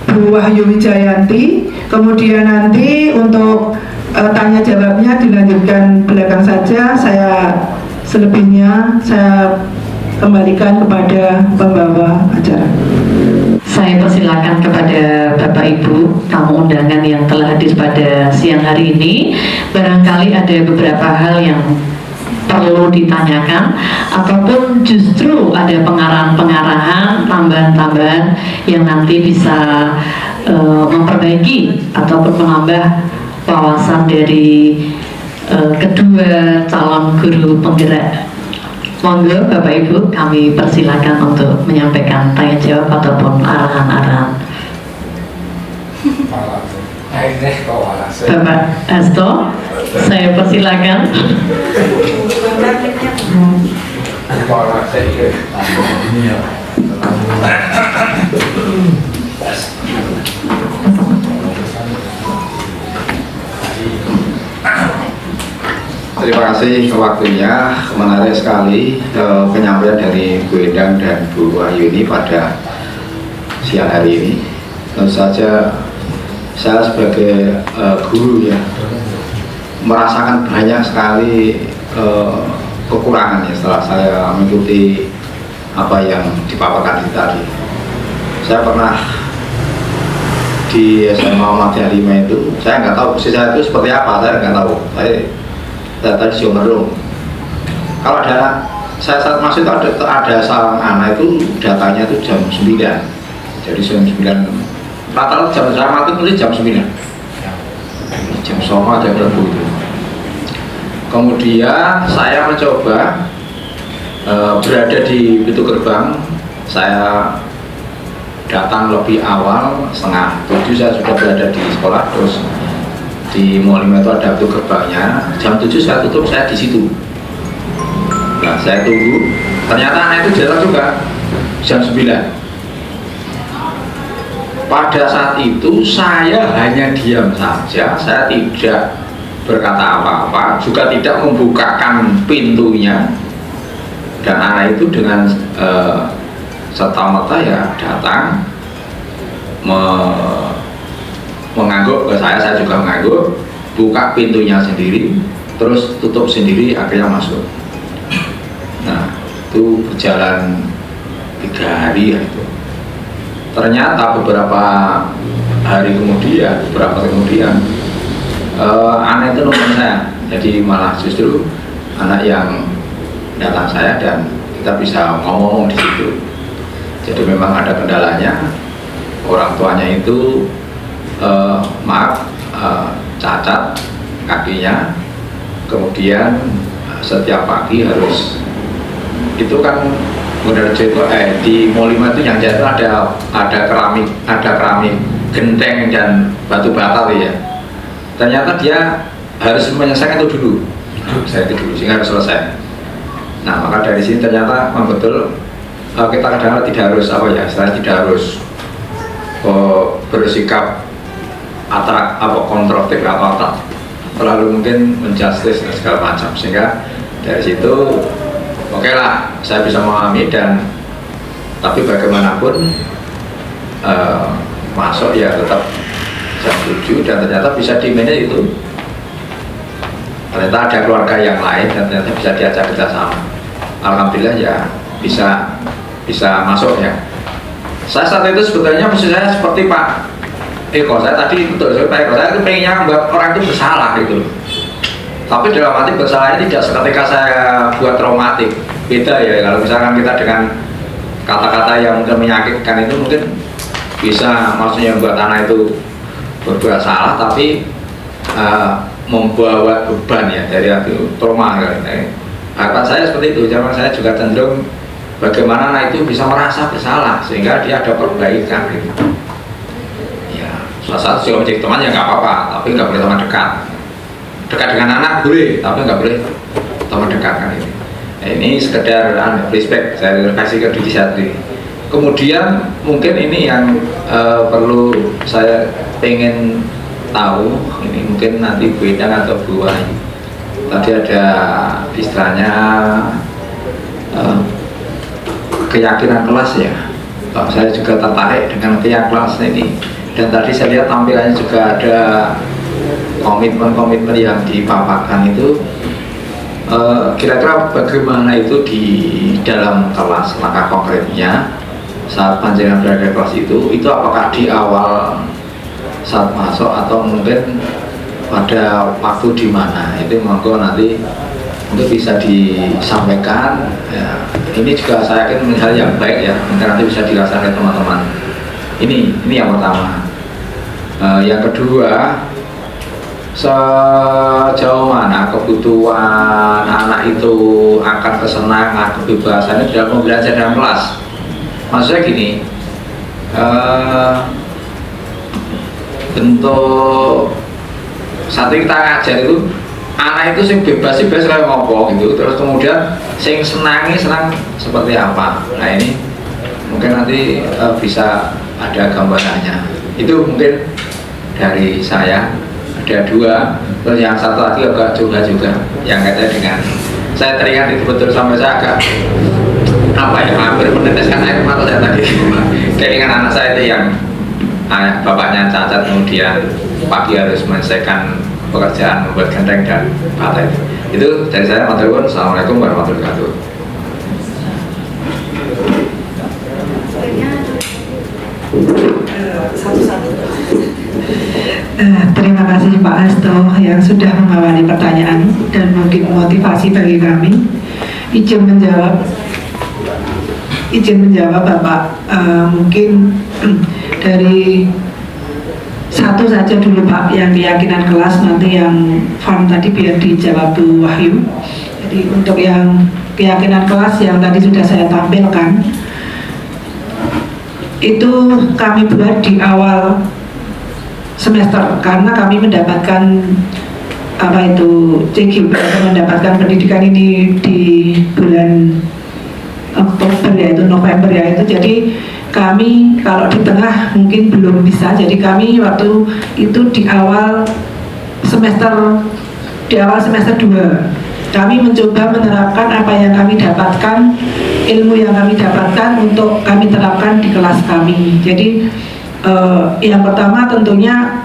Bu Wahyu Wijayanti. Kemudian nanti untuk tanya jawabnya dilanjutkan belakang saja. Selebihnya saya kembalikan kepada pembawa acara. Saya persilakan kepada Bapak Ibu tamu undangan yang telah hadir pada siang hari ini. Barangkali ada beberapa hal yang perlu ditanyakan ataupun justru ada pengarahan-pengarahan, tambahan-tambahan yang nanti bisa memperbaiki ataupun menambah wawasan dari kedua calon guru penggerak. Monggo Bapak Ibu, kami persilakan untuk menyampaikan tanya jawab ataupun arahan-arahan. Bapak Hasto, saya persilakan. Terima kasih waktunya, menarik sekali penyampaian dari Bu Endang dan Bu Wahyu ini pada siang hari ini. Tentu saja saya sebagai guru ya merasakan banyak sekali kekurangan ya setelah saya mengikuti apa yang dipaparkan tadi. Saya pernah di SMA Muhammadiyah 5 itu, saya nggak tahu posisi saya itu seperti apa, saya nggak tahu. Saya tadi Siomerung. Kalau ada saya saat masuk itu ada salah anak itu datanya itu jam 9. Jadi jam 9 rata-rata jam saya mati mulai jam 9. Jam soma jam berapa itu. Kemudian saya mencoba berada di pintu gerbang. Saya datang lebih awal, setengah 7 saya sudah berada di sekolah. Terus di Mall 5 itu ada pintu gerbangnya, jam 7 saya tutup, saya di situ. Nah, saya tunggu, ternyata anak itu jalan juga jam 9. Pada saat itu saya hanya diam saja, saya tidak berkata apa-apa, juga tidak membukakan pintunya. Dan anak itu dengan serta-merta ya datang mengangguk ke saya juga mengangguk, buka pintunya sendiri, terus tutup sendiri, akhirnya masuk. Nah, itu berjalan 3 hari ya itu. Ternyata beberapa hari kemudian, anak itu nonton saya, jadi malah justru anak yang datang saya dan kita bisa ngomong di situ. Jadi memang ada kendalanya, orang tuanya itu cacat kakinya, kemudian setiap pagi harus itu kan benar itu di Mall 5 itu yang jatuh ada keramik genteng dan batu bata ya. Ternyata dia harus menyelesaikan itu dulu, sehingga harus selesai. Nah, maka dari sini ternyata memang betul kita kadang-kadang tidak harus tidak harus bersikap kontradiktif atau terlalu mungkin menjustice dan segala macam, sehingga dari situ oke lah saya bisa memahami. Dan tapi bagaimanapun masuk ya tetap jam 7 dan ternyata bisa di manage itu ternyata ada keluarga yang lain dan ternyata bisa diajak kerjasama. Alhamdulillah ya bisa masuk ya. Saya saat itu sebetulnya maksud saya seperti Pak Eko, saya tadi betul Pak Eko, saya itu pengennya membuat orang itu bersalah gitu. Tapi dalam arti bersalahnya tidak seketika saya buat traumatik. Beda ya, kalau misalkan kita dengan kata-kata yang mungkin menyakitkan itu mungkin bisa maksudnya membuat anak itu berbuat salah, tapi membawa beban ya dari itu trauma. Harapan saya seperti itu, zaman saya juga cenderung bagaimana anak itu bisa merasa bersalah sehingga dia ada perbaikan gitu. Ya, salah satu juga menjadi teman ya nggak apa-apa, tapi nggak boleh teman dekat. Dekat dengan anak boleh, tapi nggak boleh teman dekat kan ini. Nah, ini sekedar respect saya kasih ke diri saya sendiri. Kemudian mungkin ini yang perlu saya pengen tahu, ini mungkin nanti Bu Endang atau Bu Wahyu. Tadi ada istilahnya keyakinan kelas ya. Saya juga tertarik dengan keyakinan kelas ini. Dan tadi saya lihat tampilannya juga ada komitmen-komitmen yang dipaparkan itu. Kira-kira bagaimana itu di dalam kelas, langkah konkretnya saat panjenengan berada di kelas itu apakah di awal saat masuk atau mungkin pada waktu di mana, itu monggo nanti untuk bisa disampaikan ya. Ini juga saya yakin hal yang baik ya, nanti bisa dirasakan oleh teman-teman. Ini yang pertama. Yang kedua, sejauh mana kebutuhan anak itu akan kesenangan, kebebasannya dalam belajar dalam kelas. Maksudnya gini, bentuk satu kita ngajar itu anak itu sing bebas kayak ngopo gitu, terus kemudian sing senang seperti apa. Nah ini mungkin nanti bisa ada gambarannya. Itu mungkin dari saya ada dua. Terus yang satu lagi agak juga yang kaitannya dengan saya teringat itu betul sampai saya agak hampir meneteskan air mata saya tadi. Keinginan anak saya itu yang bapaknya cacat, kemudian pagi harus menyelesaikan pekerjaan membuat genteng dan bata itu dari saya. Assalamualaikum warahmatullahi wabarakatuh. Terima kasih Pak Hasto yang sudah mengawali pertanyaan dan mungkin motivasi bagi kami. Izin menjawab Bapak, mungkin dari satu saja dulu Pak, yang keyakinan kelas, nanti yang fun tadi biar dijawab Bu Wahyu. Jadi untuk yang keyakinan kelas yang tadi sudah saya tampilkan, itu kami buat di awal semester karena kami mendapatkan CQ, mendapatkan pendidikan ini di bulan Oktober yaitu November yaitu, jadi kami kalau di tengah mungkin belum bisa, jadi kami waktu itu di awal semester 2 kami mencoba menerapkan apa yang kami dapatkan, ilmu yang kami dapatkan untuk kami terapkan di kelas kami. Jadi yang pertama tentunya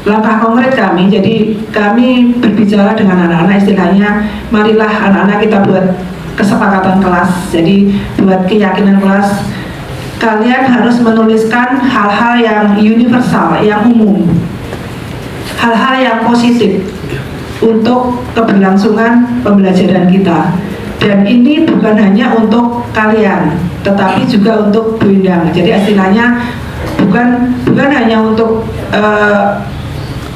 langkah konkret kami, jadi kami berbicara dengan anak-anak, istilahnya marilah anak-anak kita buat kesepakatan kelas. Jadi buat keyakinan kelas, kalian harus menuliskan hal-hal yang universal, yang umum, hal-hal yang positif untuk keberlangsungan pembelajaran kita. Dan ini bukan hanya untuk kalian, tetapi juga untuk Bu Endang. Jadi istilahnya bukan hanya untuk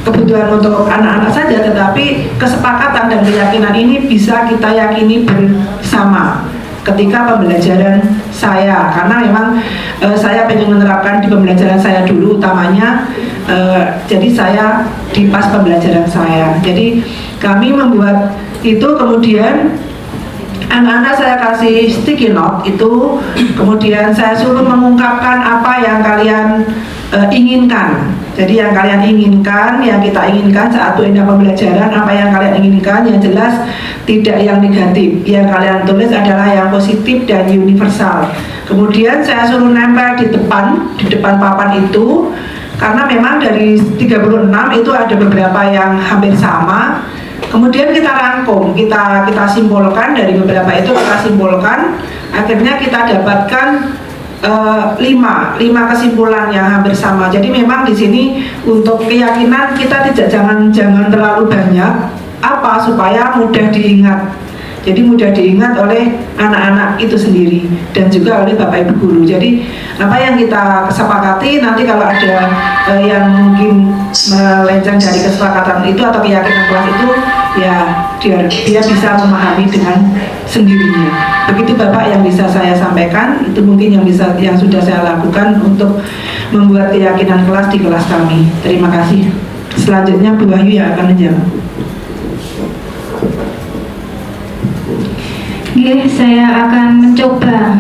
kebutuhan untuk anak-anak saja, tetapi kesepakatan dan keyakinan ini bisa kita yakini bersama ketika pembelajaran saya, karena memang saya pengen menerapkan di pembelajaran saya dulu utamanya, jadi saya di pas pembelajaran saya. Jadi kami membuat itu, kemudian anak-anak saya kasih sticky note itu, kemudian saya suruh mengungkapkan apa yang kalian inginkan. Jadi yang kalian inginkan, yang kita inginkan saat Bu Endang pembelajaran, apa yang kalian inginkan, yang jelas tidak yang negatif. Yang kalian tulis adalah yang positif dan universal. Kemudian saya suruh nempel di depan papan itu, karena memang dari 36 itu ada beberapa yang hampir sama. Kemudian kita rangkum, kita simpulkan dari beberapa itu kita simpulkan, akhirnya kita dapatkan 5 kesimpulan yang hampir sama. Jadi memang di sini untuk keyakinan kita jangan terlalu banyak supaya mudah diingat. Jadi mudah diingat oleh anak-anak itu sendiri dan juga oleh Bapak Ibu guru. Jadi apa yang kita kesepakati nanti kalau ada yang mungkin melenceng dari kesepakatan itu atau keyakinan kelas itu, ya dia bisa memahami dengan sendirinya. Begitu Bapak yang bisa saya sampaikan, itu mungkin yang sudah saya lakukan untuk membuat keyakinan kelas di kelas kami. Terima kasih. Selanjutnya Bu Wahyu yang akan menjawab. Saya akan mencoba,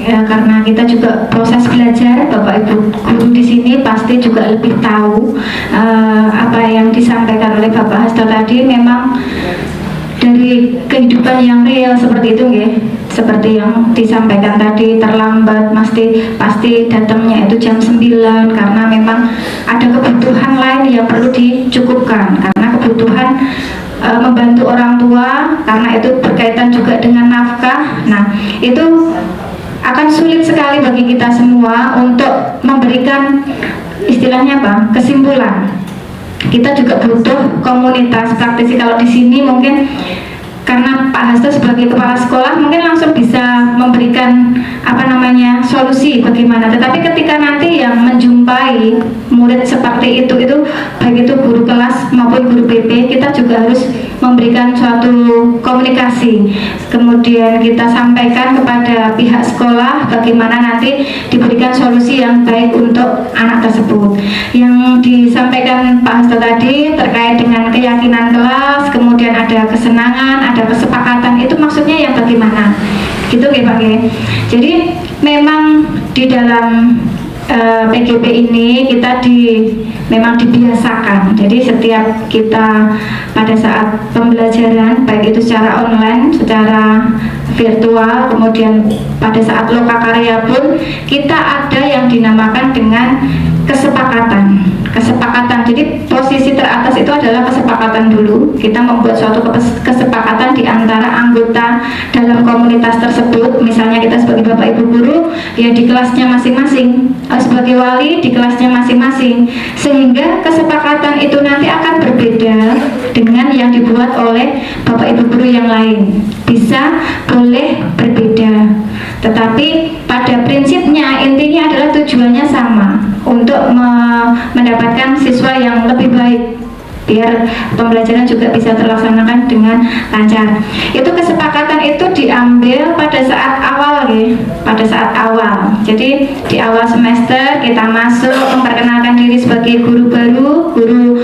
karena kita juga proses belajar. Bapak Ibu guru di sini pasti juga lebih tahu apa yang disampaikan oleh Bapak Hasto tadi. Memang dari kehidupan yang real seperti itu, seperti yang disampaikan tadi, terlambat pasti datangnya itu jam 9 karena memang ada kebutuhan lain yang perlu dicukupkan, karena kebutuhan membantu orang tua, karena itu berkaitan juga dengan nafkah. Nah, itu akan sulit sekali bagi kita semua untuk memberikan istilahnya kesimpulan. Kita juga butuh komunitas praktisi. Kalau di sini mungkin karena Pak Hasto sebagai kepala sekolah mungkin langsung bisa memberikan solusi bagaimana. Tetapi ketika nanti yang menjumpai murid seperti itu baik itu guru kelas maupun guru PP, kita juga harus memberikan suatu komunikasi. Kemudian kita sampaikan kepada pihak sekolah bagaimana nanti diberikan solusi yang baik untuk anak tersebut. Yang disampaikan Pak Hasto tadi terkait dengan keyakinan kelas, kemudian ada kesenangan, ada kesepakatan, itu maksudnya yang bagaimana? Gitu Pak. Jadi memang di dalam PGP ini kita memang dibiasakan. Jadi setiap kita pada saat pembelajaran, baik itu secara online, secara virtual, kemudian pada saat lokakarya pun kita ada yang dinamakan dengan kesepakatan. Jadi posisi teratas itu adalah kesepakatan dulu. Kita membuat suatu kesepakatan di antara anggota dalam komunitas tersebut. Misalnya kita sebagai Bapak Ibu guru ya di kelasnya masing-masing, sebagai wali di kelasnya masing-masing, sehingga kesepakatan itu nanti akan berbeda dengan yang dibuat oleh Bapak Ibu guru yang lain. Boleh berbeda, tetapi pada prinsipnya intinya adalah tujuannya sama, untuk mendapatkan siswa yang lebih baik, biar pembelajaran juga bisa terlaksanakan dengan lancar. Itu kesepakatan itu diambil pada saat awal Jadi di awal semester kita masuk memperkenalkan diri sebagai guru baru, guru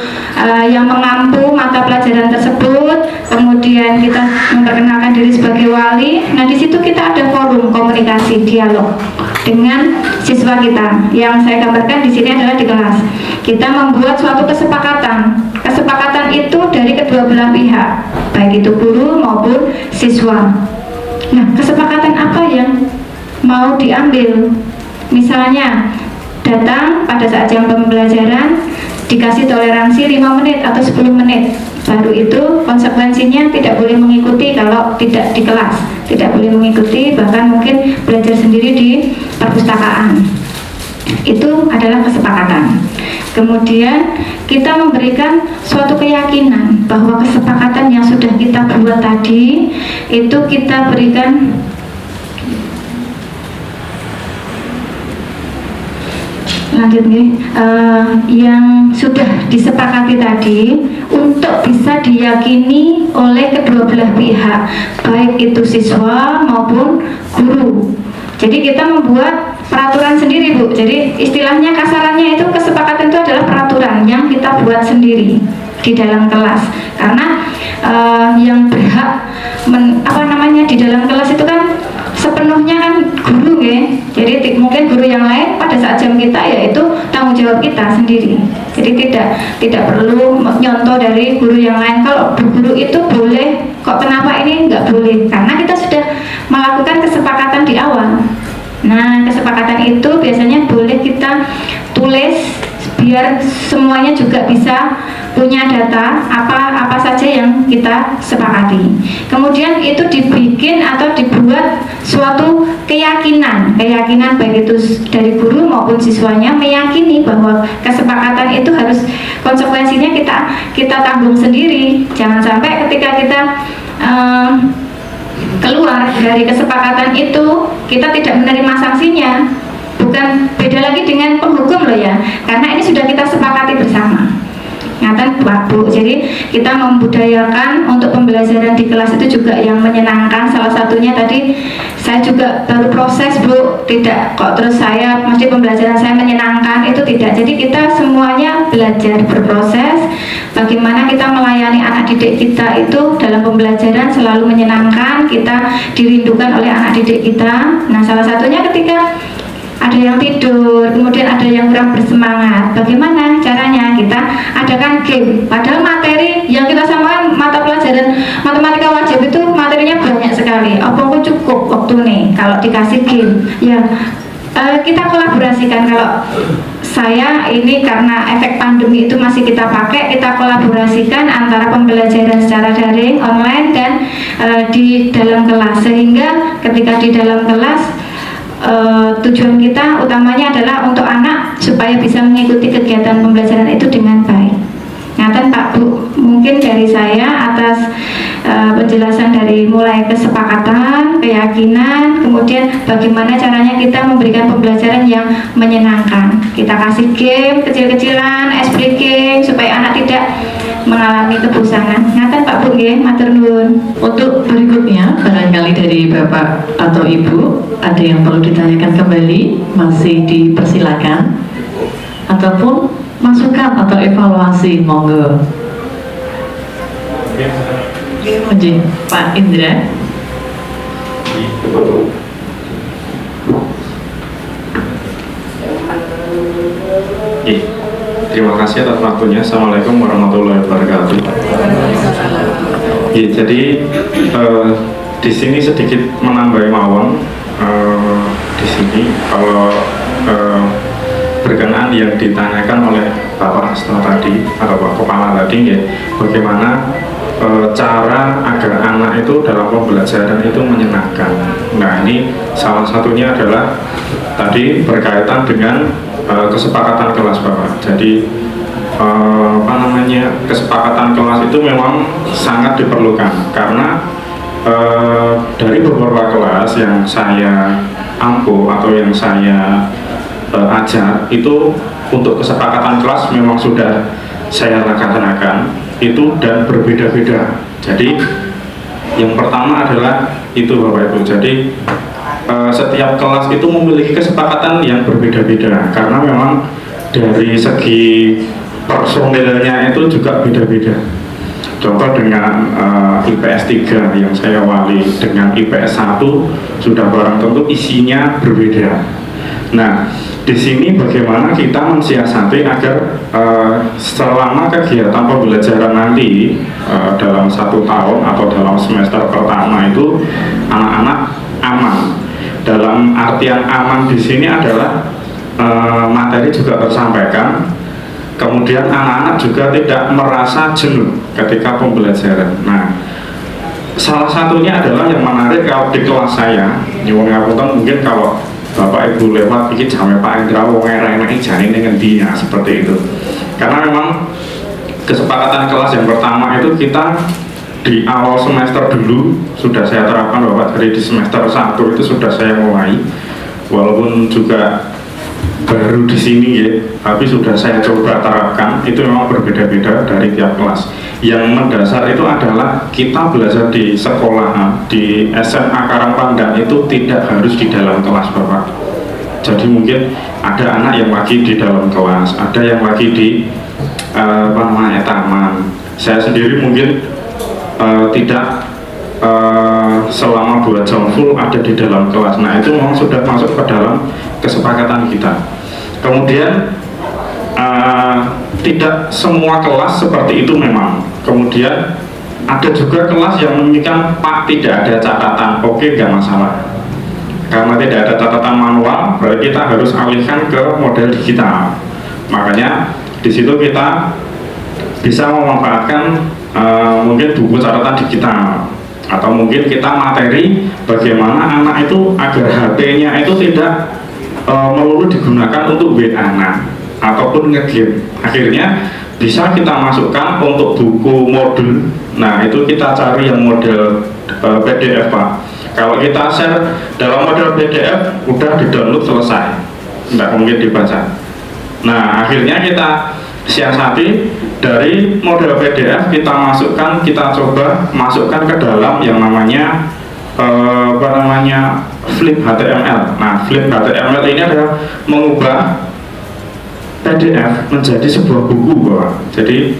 yang mengampu mata pelajaran tersebut. Kemudian kita memperkenalkan diri sebagai wali. Nah, di situ kita ada forum komunikasi dialog dengan siswa kita. Yang saya gambarkan di sini adalah di kelas. Kita membuat suatu kesepakatan. Kesepakatan itu dari kedua belah pihak, baik itu guru maupun siswa. Nah, kesepakatan apa yang mau diambil? Misalnya datang pada saat jam pembelajaran dikasih toleransi 5 menit atau 10 menit. Baru itu konsekuensinya tidak boleh mengikuti kalau tidak di kelas, tidak boleh mengikuti, bahkan mungkin belajar sendiri di perpustakaan. Itu adalah kesepakatan. Kemudian kita memberikan suatu keyakinan bahwa kesepakatan yang sudah kita buat tadi itu kita berikan yang sudah disepakati tadi untuk bisa diyakini oleh kedua belah pihak, baik itu siswa maupun guru. Jadi kita membuat peraturan sendiri, Bu. Jadi istilahnya kasarannya itu kesepakatan itu adalah peraturan yang kita buat sendiri di dalam kelas. Karena yang berhak di dalam kelas itu kan sepenuhnya kan guru ya. Jadi mungkin guru yang lain pada saat jam kita yaitu tanggung jawab kita sendiri. Jadi tidak perlu nyontoh dari guru yang lain. Kalau guru itu boleh, kok kenapa ini nggak boleh? Karena kita sudah melakukan kesepakatan di awal. Nah, kesepakatan itu biasanya boleh kita tulis biar semuanya juga bisa punya data apa saja yang kita sepakati. Kemudian itu dibikin atau dibuat suatu keyakinan baik itu dari guru maupun siswanya, meyakini bahwa kesepakatan itu harus konsekuensinya kita tanggung sendiri. Jangan sampai ketika kita keluar dari kesepakatan itu kita tidak menerima sanksinya. Bukan beda lagi dengan penghukum loh ya, karena ini sudah kita sepakati bersama. Ngaten Pak Bu, jadi kita membudayakan untuk pembelajaran di kelas itu juga yang menyenangkan. Salah satunya tadi saya juga baru proses Bu, tidak kok terus saya mesti pembelajaran saya menyenangkan, itu tidak. Jadi kita semuanya belajar berproses, bagaimana kita melayani anak didik kita itu dalam pembelajaran selalu menyenangkan, kita dirindukan oleh anak didik kita. Nah salah satunya ketika ada yang tidur, kemudian ada yang kurang bersemangat. Bagaimana caranya? Kita adakan game. Padahal materi yang kita samakan mata pelajaran matematika wajib itu materinya banyak sekali. Apa aku cukup waktu nih kalau dikasih game? Ya, kita kolaborasikan. Kalau saya ini karena efek pandemi itu masih kita pakai, kita kolaborasikan antara pembelajaran secara daring, online dan di dalam kelas. Sehingga ketika di dalam kelas tujuan kita utamanya adalah untuk anak supaya bisa mengikuti kegiatan pembelajaran itu dengan baik. Ngaten Pak Bu, mungkin dari saya atas penjelasan dari mulai kesepakatan, keyakinan, kemudian bagaimana caranya kita memberikan pembelajaran yang menyenangkan. Kita kasih game kecil-kecilan, expliking supaya anak tidak mengalami kebosanan. Ngaten Pak Bu nggih, matur nuwun. Untuk berikutnya, barangkali dari Bapak atau Ibu ada yang perlu ditanyakan kembali, masih dipersilakan, ataupun masukan atau evaluasi, monggo. Pak Indra. Terima kasih atas waktunya. Assalamualaikum warahmatullahi wabarakatuh. Jadi di sini sedikit menambah mawon. Di sini kalau berkenaan yang ditanyakan oleh Bapak Hasto tadi atau Pak Kepala tadi, ya, bagaimana cara agar anak itu dalam pembelajaran itu menyenangkan. Nah, ini salah satunya adalah tadi berkaitan dengan kesepakatan kelas Bapak. Jadi kesepakatan kelas itu memang sangat diperlukan karena dari beberapa kelas yang saya ampuh atau yang saya ajar itu untuk kesepakatan kelas memang sudah saya laksanakan itu dan berbeda-beda. Jadi yang pertama adalah itu Bapak Ibu. Jadi setiap kelas itu memiliki kesepakatan yang berbeda-beda karena memang dari segi personilnya itu juga beda-beda. Contoh dengan IPS 3 yang saya wali dengan IPS 1 sudah barang tentu isinya berbeda. Nah, di sini bagaimana kita mensiasati agar selama kegiatan pembelajaran nanti dalam 1 tahun atau dalam semester pertama itu anak-anak aman. Dalam artian aman di sini adalah materi juga tersampaikan, kemudian anak-anak juga tidak merasa jenuh ketika pembelajaran. Nah, salah satunya adalah yang menarik kalau di kelas saya, nyuwun ngapunten mungkin kalau Bapak Ibu lewat iki jame Pak Indra wong enak jane ning ngendi, nah seperti itu. Karena memang kesepakatan kelas yang pertama itu kita di awal semester dulu sudah saya terapkan Bapak, dari di semester 1 itu sudah saya mulai, walaupun juga baru di sini ya, tapi sudah saya coba terapkan. Itu memang berbeda-beda dari tiap kelas. Yang mendasar itu adalah kita belajar di sekolah, di SMA Karangpandan itu tidak harus di dalam kelas Bapak. Jadi mungkin ada anak yang lagi di dalam kelas, ada yang lagi di taman. Saya sendiri mungkin tidak selama 2 jam full ada di dalam kelas. Nah, itu memang sudah masuk ke dalam kesepakatan kita. Kemudian tidak semua kelas seperti itu memang. Kemudian ada juga kelas yang menginginkan Pak tidak ada catatan. Oke, nggak masalah. Karena tidak ada catatan manual, berarti kita harus alihkan ke model digital. Makanya di situ kita bisa memanfaatkan mungkin buku catatan digital, atau mungkin kita materi bagaimana anak itu agar HP-nya itu tidak melulu digunakan untuk WA ataupun nge-game. Akhirnya bisa kita masukkan untuk buku modul. Nah, itu kita cari yang model PDF, Pak. Kalau kita share dalam model PDF, udah di-download selesai, nggak mungkin dibaca. Nah, akhirnya kita siasati dari model PDF, kita coba masukkan ke dalam yang namanya Flip HTML. Nah, Flip HTML ini adalah mengubah PDF menjadi sebuah buku, Bapak. Jadi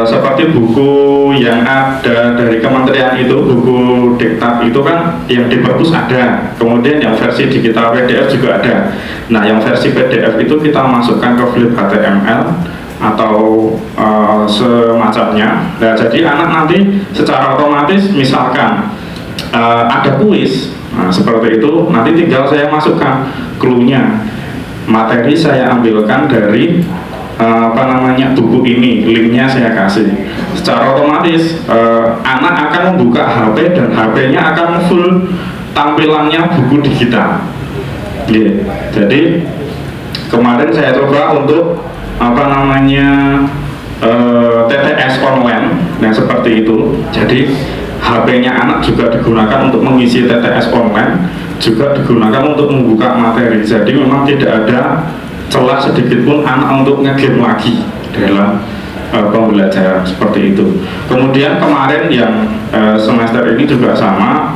seperti buku yang ada dari kementerian itu, buku diktat itu kan yang di perpus ada, kemudian yang versi digital PDF juga ada. Nah, yang versi PDF itu kita masukkan ke Flip HTML atau semacamnya. Nah, jadi anak nanti secara otomatis misalkan ada kuis, nah, seperti itu nanti tinggal saya masukkan clue-nya. Materi saya ambilkan dari buku ini, linknya saya kasih. Secara otomatis anak akan membuka HP dan HP-nya akan full tampilannya buku digital. Jadi kemarin saya coba untuk TTS online, nah seperti itu. Jadi HP-nya anak juga digunakan untuk mengisi TTS online, juga digunakan untuk membuka materi. Jadi memang tidak ada celah sedikit pun anak untuk nge-game lagi dalam pembelajaran seperti itu. Kemudian kemarin yang semester ini juga sama,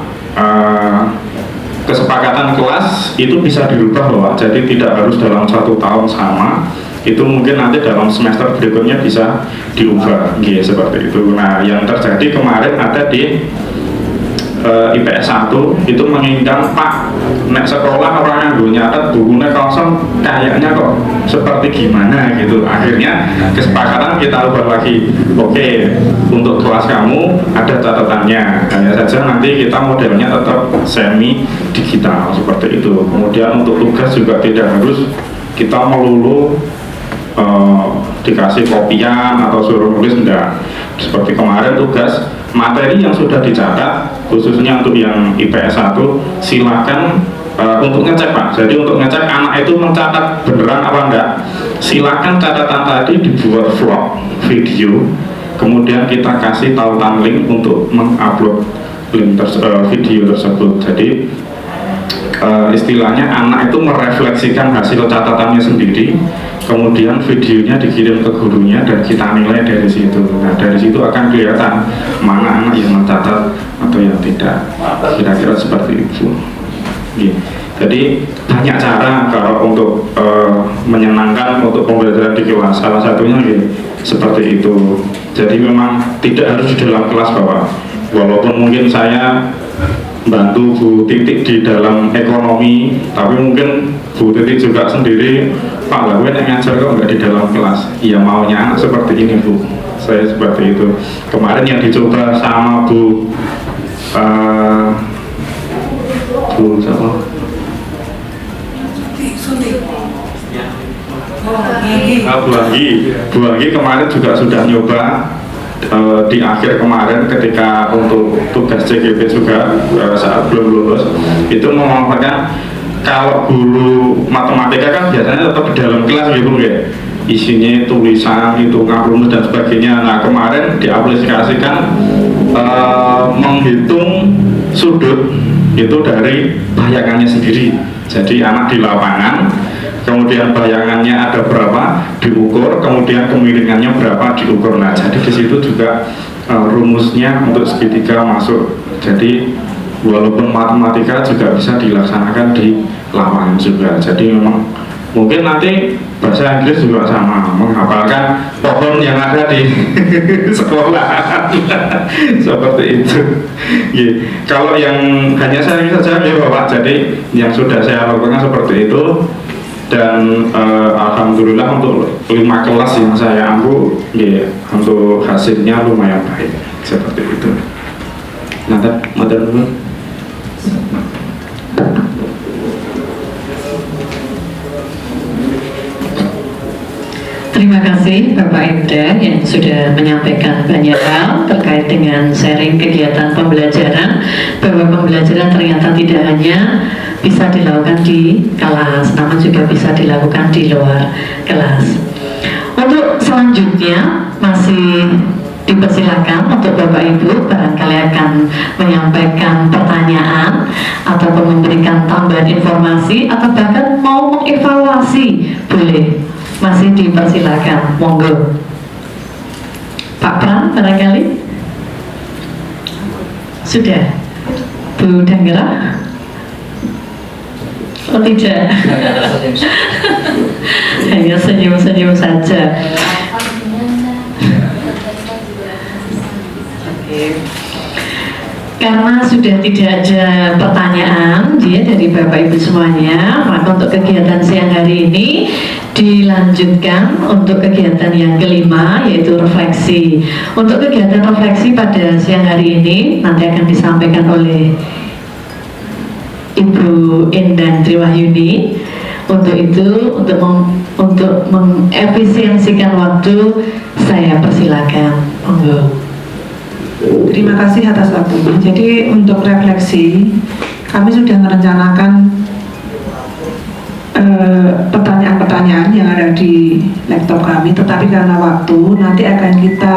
kesepakatan kelas itu bisa dirubah, bahwa jadi tidak harus dalam 1 tahun sama, itu mungkin nanti dalam semester berikutnya bisa diubah, seperti itu. Nah, yang terjadi kemarin ada di IPS 1 itu menginginkan, Pak, nek sekolah orang yang nyatet bukunya kosong, kayaknya kok seperti gimana gitu. Akhirnya kesepakatan kita ubah lagi. Oke, untuk kelas kamu ada catatannya, hanya saja nanti kita modelnya tetap semi digital seperti itu. Kemudian untuk tugas juga tidak harus kita melulu dikasih kopian atau suruh nulis, enggak. Seperti kemarin tugas materi yang sudah dicatat, khususnya untuk yang IPS 1, silakan untuk ngecek, Pak. Jadi untuk ngecek anak itu mencatat beneran apa enggak, silakan catatan tadi dibuat vlog video, kemudian kita kasih tautan link untuk mengupload link video tersebut. Jadi istilahnya anak itu merefleksikan hasil catatannya sendiri, kemudian videonya dikirim ke gurunya dan kita nilai dari situ. Nah, dari situ akan kelihatan mana anak yang mencatat atau yang tidak, kira-kira seperti itu. Jadi banyak cara kalau untuk menyenangkan untuk pembelajaran di kelas. Salah satunya seperti itu. Jadi memang tidak harus di dalam kelas, Bapak. Walaupun mungkin saya bantu Bu Titik di dalam ekonomi, tapi mungkin Bu Titik juga sendiri, Pak, lah gue ngajar kok nggak di dalam kelas. Iya, maunya anak seperti ini, Bu. Saya seperti itu. Kemarin yang dicoba sama Bu siapa? Bu Anggi kemarin juga sudah nyoba di akhir kemarin ketika untuk tugas CGP juga saat belum lulus itu memanfaatkan, kalau guru matematika kan biasanya tetap di dalam kelas gitu ya, isinya tulisan itu rumus dan sebagainya. Nah, kemarin diaplikasikan menghitung sudut itu dari bayangannya sendiri. Jadi anak di lapangan, kemudian bayangannya ada berapa diukur, kemudian kemiringannya berapa diukur. Nah, jadi di situ juga rumusnya untuk segitiga masuk. Jadi walaupun matematika juga bisa dilaksanakan di lapangan juga. Jadi memang mungkin nanti bahasa Inggris juga sama, menghafalkan pohon yang ada di sekolah seperti itu. Kalau yang hanya saya saja ya Bapak, jadi yang sudah saya lakukan seperti itu. Dan alhamdulillah untuk 5 kelas yang saya ampu, untuk hasilnya lumayan baik seperti itu. Nanti modern. kasih Bapak Ibda yang sudah menyampaikan banyak hal terkait dengan sharing kegiatan pembelajaran, bahwa pembelajaran ternyata tidak hanya bisa dilakukan di kelas, namun juga bisa dilakukan di luar kelas. Untuk selanjutnya masih dipersilakan untuk Bapak Ibu barangkali akan menyampaikan pertanyaan atau memberikan tambahan informasi atau bahkan mau mengevaluasi, boleh, masih dipersilakan, monggo. Pak Pran barangkali sudah, Bu Danggera, oh tidak, hanya senyum-senyum saja. Karena sudah tidak ada pertanyaan dari Bapak Ibu semuanya, maka untuk kegiatan siang hari ini dilanjutkan untuk kegiatan yang kelima, yaitu refleksi. Untuk kegiatan refleksi pada siang hari ini nanti akan disampaikan oleh Ibu Endang Triwahyuni. Untuk itu, untuk mengefisiensikan waktu, saya persilakan, monggo. Terima kasih atas waktunya. Jadi untuk refleksi, kami sudah merencanakan pertanyaan-pertanyaan yang ada di laptop kami, tetapi karena waktu nanti akan kita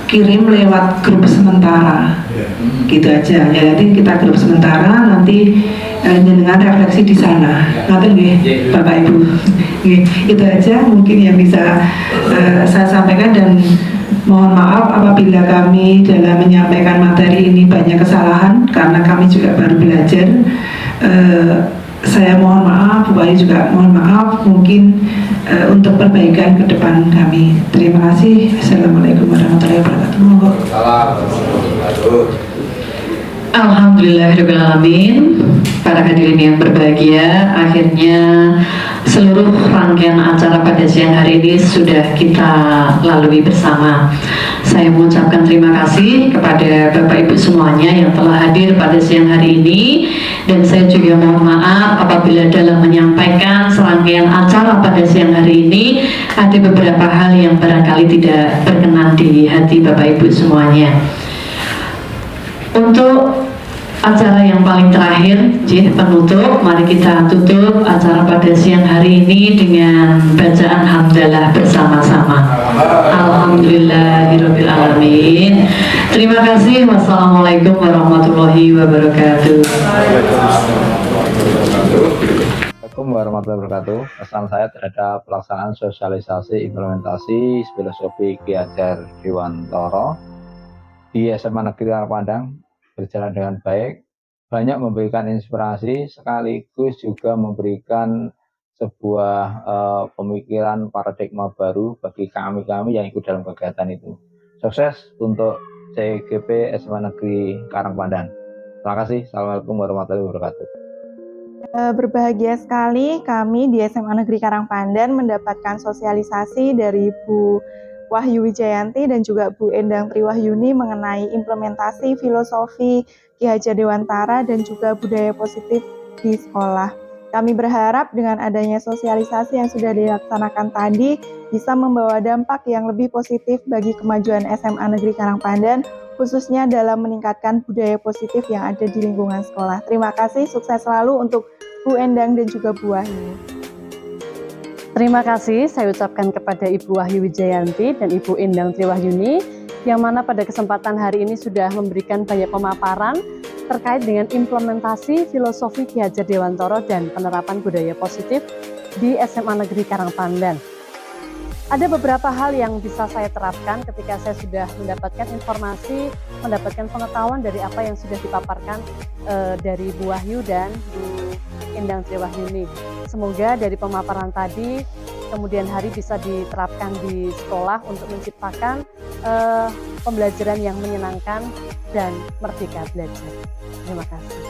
kirim lewat grup sementara, gitu aja. Ya, nanti kita grup sementara, nanti dengan refleksi di sana. Nanti Bapak Ibu, itu aja mungkin yang bisa saya sampaikan, dan mohon maaf apabila kami dalam menyampaikan materi ini banyak kesalahan karena kami juga baru belajar. Saya mohon maaf, Bu Wahyu juga mohon maaf, mungkin untuk perbaikan ke depan kami. Terima kasih. Assalamualaikum warahmatullahi wabarakatuh. Monggo. Alhamdulillahirrahmanirrahim. Para hadirin yang berbahagia, akhirnya seluruh rangkaian acara pada siang hari ini sudah kita lalui bersama. Saya mengucapkan terima kasih kepada Bapak Ibu semuanya yang telah hadir pada siang hari ini, dan saya juga mohon maaf apabila dalam menyampaikan serangkaian acara pada siang hari ini ada beberapa hal yang barangkali tidak berkenan di hati Bapak Ibu semuanya. Untuk acara yang paling terakhir, penutup, mari kita tutup acara pada siang hari ini dengan bacaan hamdalah bersama-sama. Alhamdulillahirabbil alamin. Terima kasih. Wassalamualaikum warahmatullahi wabarakatuh. Assalamualaikum warahmatullahi wabarakatuh. Pesan saya terhadap pelaksanaan sosialisasi implementasi filosofi Ki Hajar Dewantara di SMA Negeri Karang Pandang berjalan dengan baik, banyak memberikan inspirasi sekaligus juga memberikan sebuah pemikiran paradigma baru bagi kami yang ikut dalam kegiatan itu. Sukses untuk CGP SMA Negeri Karang Pandang. Terima kasih. Assalamualaikum warahmatullahi wabarakatuh. Berbahagia sekali kami di SMA Negeri Karang Pandan mendapatkan sosialisasi dari Bu Wahyu Wijayanti dan juga Bu Endang Triwahyuni mengenai implementasi filosofi Ki Hajar Dewantara dan juga budaya positif di sekolah. Kami berharap dengan adanya sosialisasi yang sudah dilaksanakan tadi bisa membawa dampak yang lebih positif bagi kemajuan SMA Negeri Karang Pandan, khususnya dalam meningkatkan budaya positif yang ada di lingkungan sekolah. Terima kasih, sukses selalu untuk Bu Endang dan juga Bu Wahyu. Terima kasih saya ucapkan kepada Ibu Wahyu Wijayanti dan Ibu Endang Triwahyuni yang mana pada kesempatan hari ini sudah memberikan banyak pemaparan terkait dengan implementasi filosofi Ki Hajar Dewantara dan penerapan budaya positif di SMA Negeri Karang Pandan. Ada beberapa hal yang bisa saya terapkan ketika saya sudah mendapatkan informasi, mendapatkan pengetahuan dari apa yang sudah dipaparkan dari Bu Wahyu dan Bu Endang Triwahyuni. Semoga dari pemaparan tadi kemudian hari bisa diterapkan di sekolah untuk menciptakan pembelajaran yang menyenangkan dan merdeka belajar. Terima kasih.